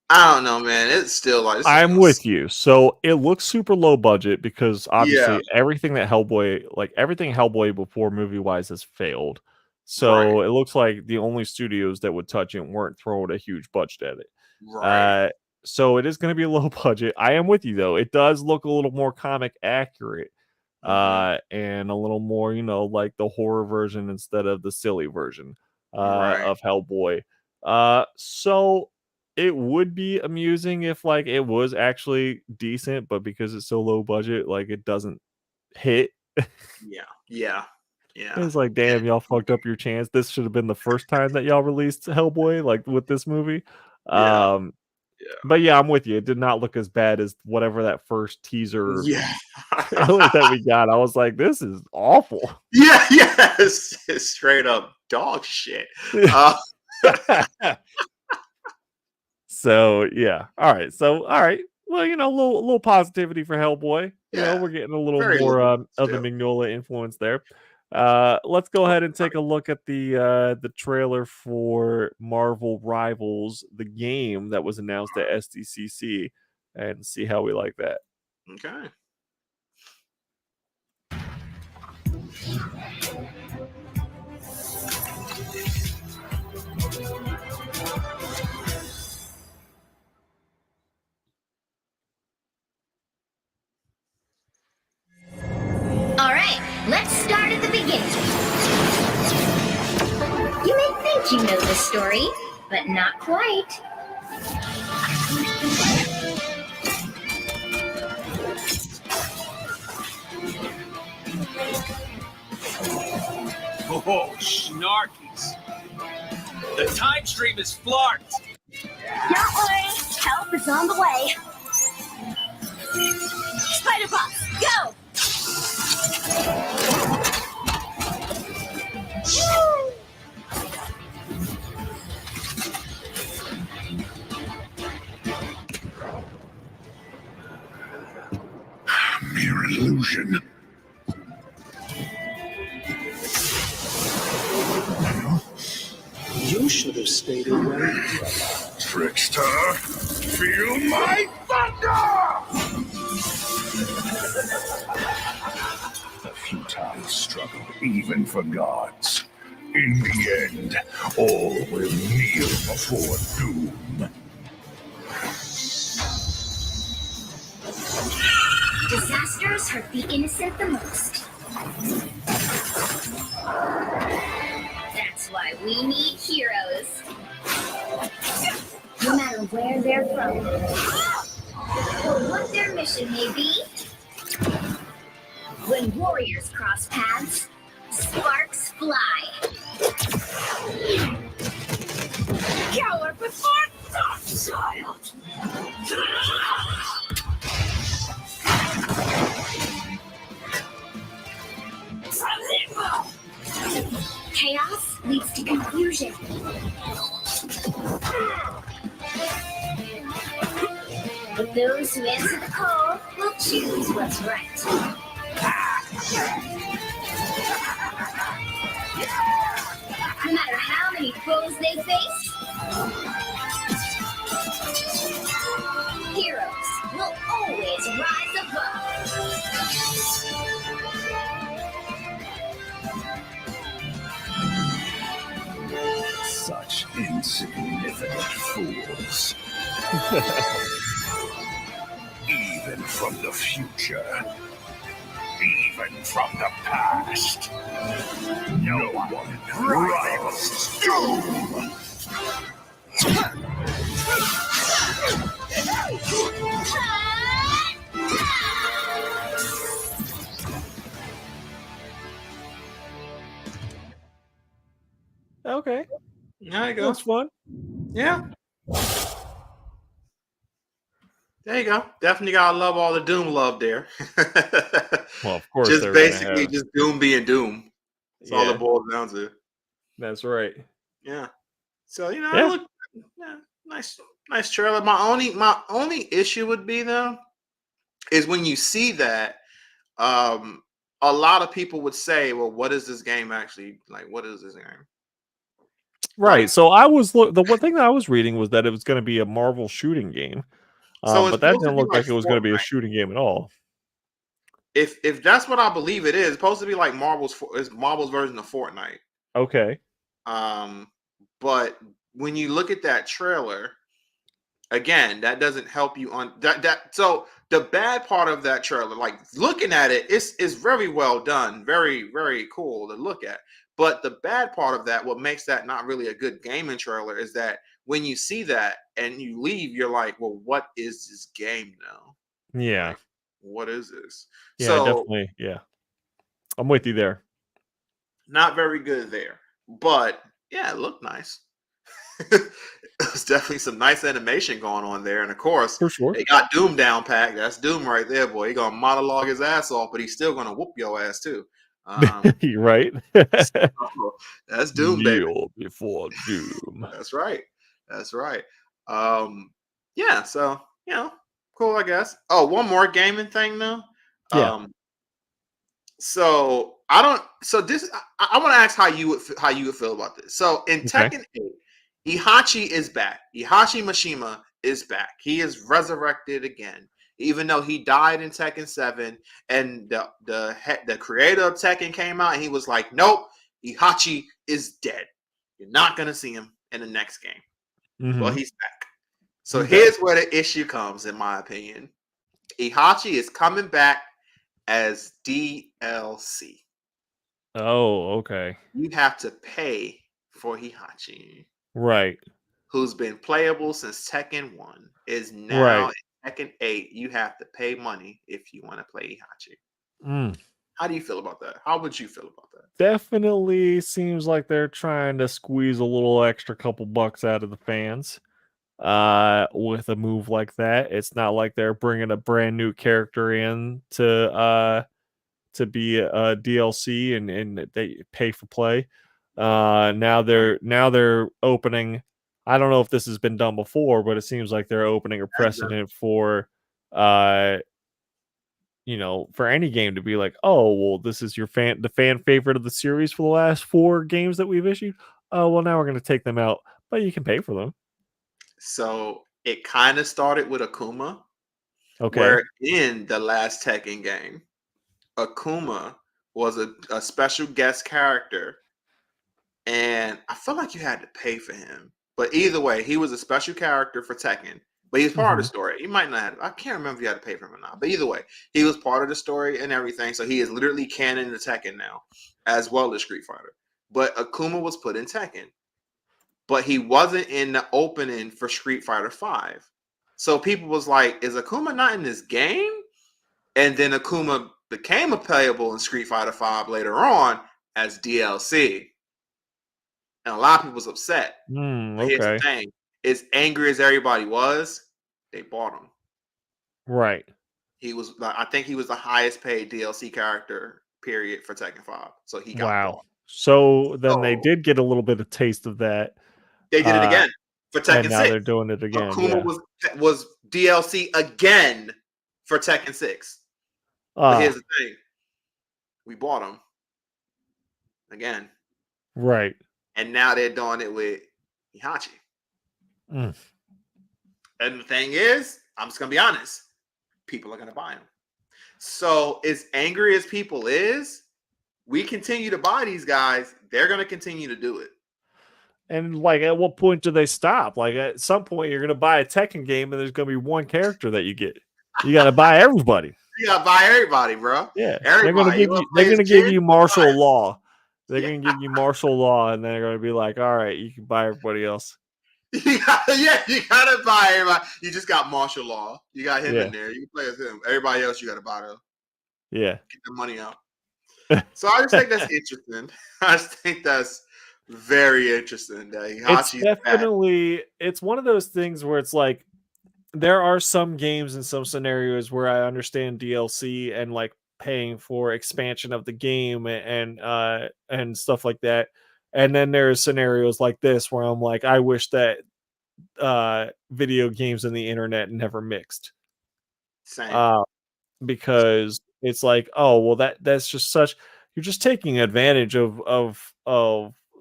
I don't know, man. It's still like I'm with you. So it looks super low budget because obviously everything Hellboy before movie wise has failed. So it looks like the only studios that would touch it weren't throwing a huge budget at it. Right. So it is going to be a low budget. I am with you though. It does look a little more comic accurate, and a little more, like the horror version instead of the silly version of Hellboy. So it would be amusing if like it was actually decent, but because it's so low budget, like it doesn't hit. Yeah. It's like, damn, y'all fucked up your chance. This should have been the first time that y'all released Hellboy, like with this movie. But yeah, I'm with you. It did not look as bad as whatever that first teaser trailer that we got. I was like, this is awful. It's straight up dog shit. So yeah. All right. Well, a little positivity for Hellboy. We're getting a little more of the Mignola influence there. Let's go ahead and take a look at the trailer for Marvel Rivals, the game that was announced at SDCC, and see how we like that. Okay. All right, let's start at the beginning. You may think you know the story, but not quite. Oh, snarkies. The time stream is flarked. Don't worry, Help is on the way. Spider Box, go! Mere illusion. You should have stayed away. Trickster, feel my thunder! A futile struggle, even for gods. In the end, all will kneel before doom. Disasters hurt the innocent the most. That's why we need heroes. No matter where they're from, or what their mission may be, when warriors cross paths, sparks fly. Coward before thought, child. Chaos leads to confusion. But those who answer the call will choose what's right. No matter how many foes they face, heroes will always rise above. Such insignificant fools. Even from the future. Even from the past. No one rivals doom. Okay. There you go. That's fun. Yeah. There you go. Definitely gotta love all the Doom love there. Well, of course. Just they're gonna basically have- just Doom being Doom. That's all Yeah. it boils down to. That's right. Yeah. So it Yeah. look nice trailer. My only issue would be though is when you see that a lot of people would say, well, what is this game actually like? What is this game? Right. Like- So I was the one thing that I was reading was that it was going to be a Marvel shooting game, So it's but that supposed to didn't be look like like it was going to be a Fortnite. shooting game at all. If that's what I believe it is, it's supposed to be like Marvel's version of Fortnite. Okay. But when you look at that trailer, again, that doesn't help you on that. So the bad part of that trailer, like looking at it, is very well done, very, very cool to look at. But the bad part of that, what makes that not really a good gaming trailer, is that when you see that and you leave, you're like, well, what is this game now? Yeah. Like, what is this? Yeah, So definitely. Yeah. I'm with you there. not very good there. But yeah, it looked nice. There's definitely some nice animation going on there. And of course, For sure. they got Doom down packed. That's Doom right there, boy. He's gonna monologue his ass off, but he's still gonna whoop your ass too. You're right. That's Doom, baby. Kneel before doom. That's right. That's right. Yeah, so cool, I guess. Oh, one more gaming thing though. Yeah. So I don't. So this, I want to ask how you would feel about this. So in Okay. Tekken 8, Ihachi is back. Ihachi Mishima is back. He is resurrected again, even though he died in Tekken 7. And the creator of Tekken came out and he was like, "Nope, Ihachi is dead. You're not gonna see him in the next game." Well, Mhm. he's back. So He's here's where the issue comes, in my opinion. Ihachi is coming back as DLC. Oh, okay. You have to pay for Hihachi, Right. who's been playable since Tekken 1, is now Right. in Tekken 8. You have to pay money if you want to play Hihachi. Mm. How do you feel about that? How would you feel about that? Definitely seems like they're trying to squeeze a little extra couple bucks out of the fans. with a move like that. It's not like they're bringing a brand new character in to be a DLC and they pay for play. Now they're opening. I don't know if this has been done before, but it seems like they're opening a precedent for for any game to be like, oh well, this is the fan favorite of the series for the last 4 games that we've issued. Oh well, now we're going to take them out, but you can pay for them. So it kind of started with Akuma, Okay. where in the last Tekken game, Akuma was a special guest character, and I feel like you had to pay for him. But either way, he was a special character for Tekken. But he's part of the story. He might not have. I can't remember if you had to pay for him or not. But either way, he was part of the story and everything. So he is literally canon to Tekken now, as well as Street Fighter. But Akuma was put in Tekken, but he wasn't in the opening for Street Fighter 5. So people was like, "Is Akuma not in this game?" And then Akuma became playable in Street Fighter 5 later on as DLC. And a lot of people was upset. But here's the thing. As angry as everybody was, they bought him. Right. I think he was the highest paid DLC character, period, for Tekken 5. So he got bought. So then they did get a little bit of taste of that. They did it again for Tekken 6. And now they're doing it again. Akuma was DLC again for Tekken 6. But here's the thing. We bought him again. Right. And now they're doing it with Heihachi. Mm. And the thing is, I'm just going to be honest. People are going to buy him. So as angry as people is, we continue to buy these guys. They're going to continue to do it. And like, at what point do they stop? Like, at some point, you're going to buy a Tekken game, and there's going to be one character that you get. You got to buy everybody. You got to buy everybody, bro. Yeah, everybody. They're going to give you martial law. They're going to give you martial law, and they're going to be like, "All right, you can buy everybody else." You gotta buy everybody. You just got martial law. You got him in there. You can play as him. Everybody else, you gotta buy them. Yeah, get the money out. So I just think that's interesting. I just think that's very interesting. That it's definitely it's one of those things where it's like there are some games in some scenarios where I understand DLC and like paying for expansion of the game and stuff like that. And then there's scenarios like this where I'm like, I wish that video games and the internet never mixed. Same. Because it's like, oh well, that's just you're just taking advantage of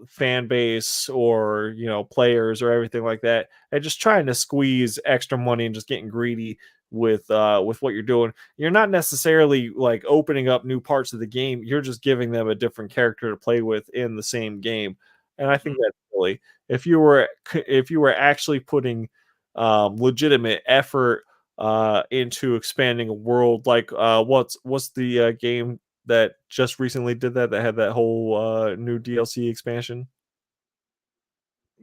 fan base or players or everything like that, and just trying to squeeze extra money and just getting greedy with what you're doing. You're not necessarily like opening up new parts of the game. You're just giving them a different character to play with in the same game. And I think that's silly. If you were actually putting legitimate effort into expanding a world, like what's the game that just recently did that had that whole new DLC expansion?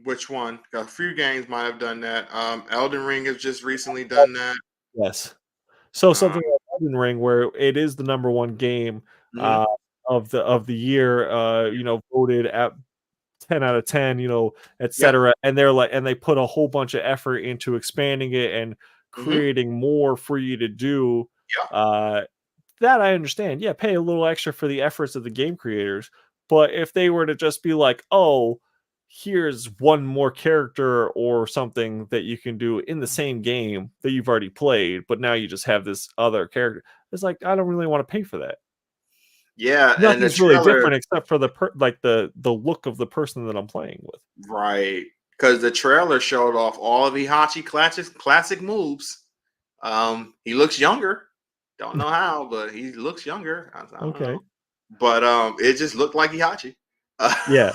Which one? A few games might have done that. Elden Ring has just recently done that. Yes. So something like Elden Ring, where it is the number one game of the year, voted at 10 out of 10, etc. And they're like, and they put a whole bunch of effort into expanding it and creating more for you to do. That I understand. Yeah, pay a little extra for the efforts of the game creators. But if they were to just be like, oh, here's one more character or something that you can do in the same game that you've already played, but now you just have this other character, it's like, I don't really want to pay for that. Yeah, nothing's really different except for the look of the person that I'm playing with. Right, because the trailer showed off all of Heihachi classic moves. He looks younger. Don't know how, but he looks younger. I don't know. But it just looked like Heihachi. Yeah.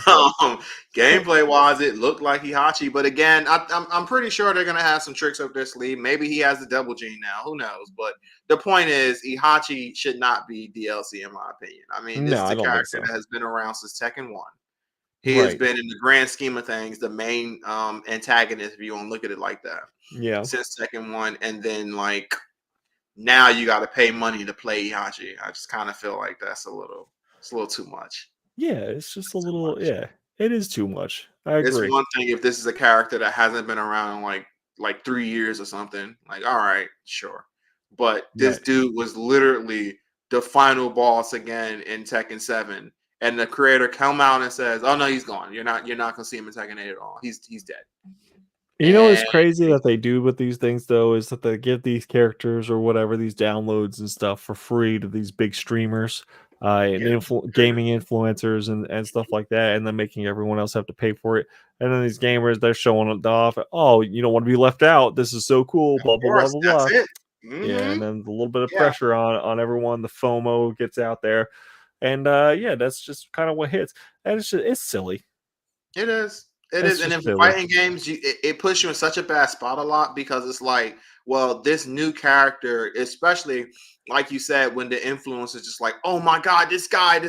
Gameplay wise, it looked like Heihachi, but again, I'm pretty sure they're gonna have some tricks up their sleeve. Maybe he has the double gene now. Who knows? But the point is, Heihachi should not be DLC, in my opinion. I mean, this is a character that has been around since Tekken 1. He has been, in the grand scheme of things, the main antagonist, if you want to look at it like that. Yeah. Since Tekken 1, and then like now you got to pay money to play Heihachi. I just kind of feel like it's a little too much. Yeah, it's just a little. Yeah, it is too much. I agree. It's one thing if this is a character that hasn't been around like like 3 years or something. Like, all right, sure. But this dude was literally the final boss again in Tekken 7. And the creator come out and says, "Oh no, he's gone. You're not gonna see him in Tekken 8 at all. He's dead." You know what's crazy that they do with these things though is that they give these characters or whatever these downloads and stuff for free to these big streamers and gaming influencers and stuff like that, and then making everyone else have to pay for it. And then these gamers, they're showing it off. Oh, you don't want to be left out. This is so cool. Blah blah blah blah blah. Yeah, and then a little bit of pressure on everyone. The FOMO gets out there, and that's just kind of what hits. And it's silly. It is. It is, and in fighting games, it puts you in such a bad spot a lot because it's like, well, this new character, especially like you said, when the influence is just like, oh my god, this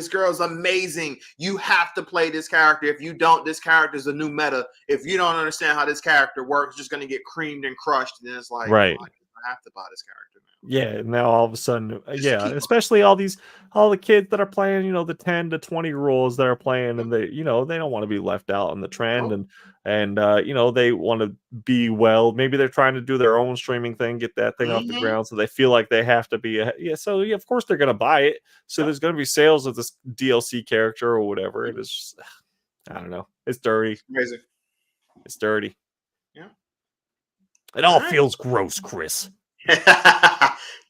girl's amazing. You have to play this character. If you don't, this character is a new meta. If you don't understand how this character works, it's just going to get creamed and crushed. And it's like, right. Oh, I have to buy this character. Yeah, now all of a sudden, especially all the kids that are playing, the 10 to 20-year-olds that are playing, and they don't want to be left out in the trend, and they want to be well. Maybe they're trying to do their own streaming thing, get that thing off the ground, so they feel like they have to be. Of course they're gonna buy it. So there's gonna be sales of this DLC character or whatever. It is, just, I don't know. It's dirty. It's amazing. It's dirty. Yeah. It all feels gross, Chris.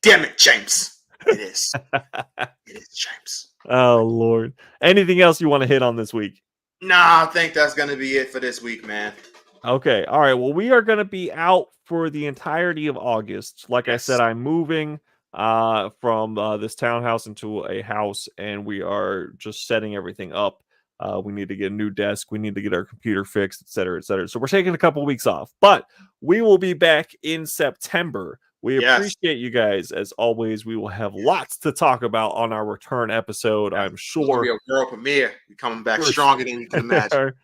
Damn it, James. It is. It is, James. Oh, Lord. Anything else you want to hit on this week? Nah, I think that's going to be it for this week, man. Okay. All right. Well, we are going to be out for the entirety of August. Like I said, I'm moving from this townhouse into a house, and we are just setting everything up. We need to get a new desk. We need to get our computer fixed, et cetera, et cetera. So we're taking a couple of weeks off, but we will be back in September. We appreciate you guys. As always, we will have lots to talk about on our return episode, I'm sure. It's gonna be a world premiere. We're coming back stronger than you can imagine.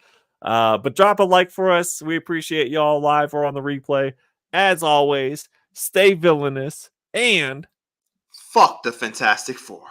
But drop a like for us. We appreciate y'all live or on the replay. As always, stay villainous and fuck the Fantastic Four.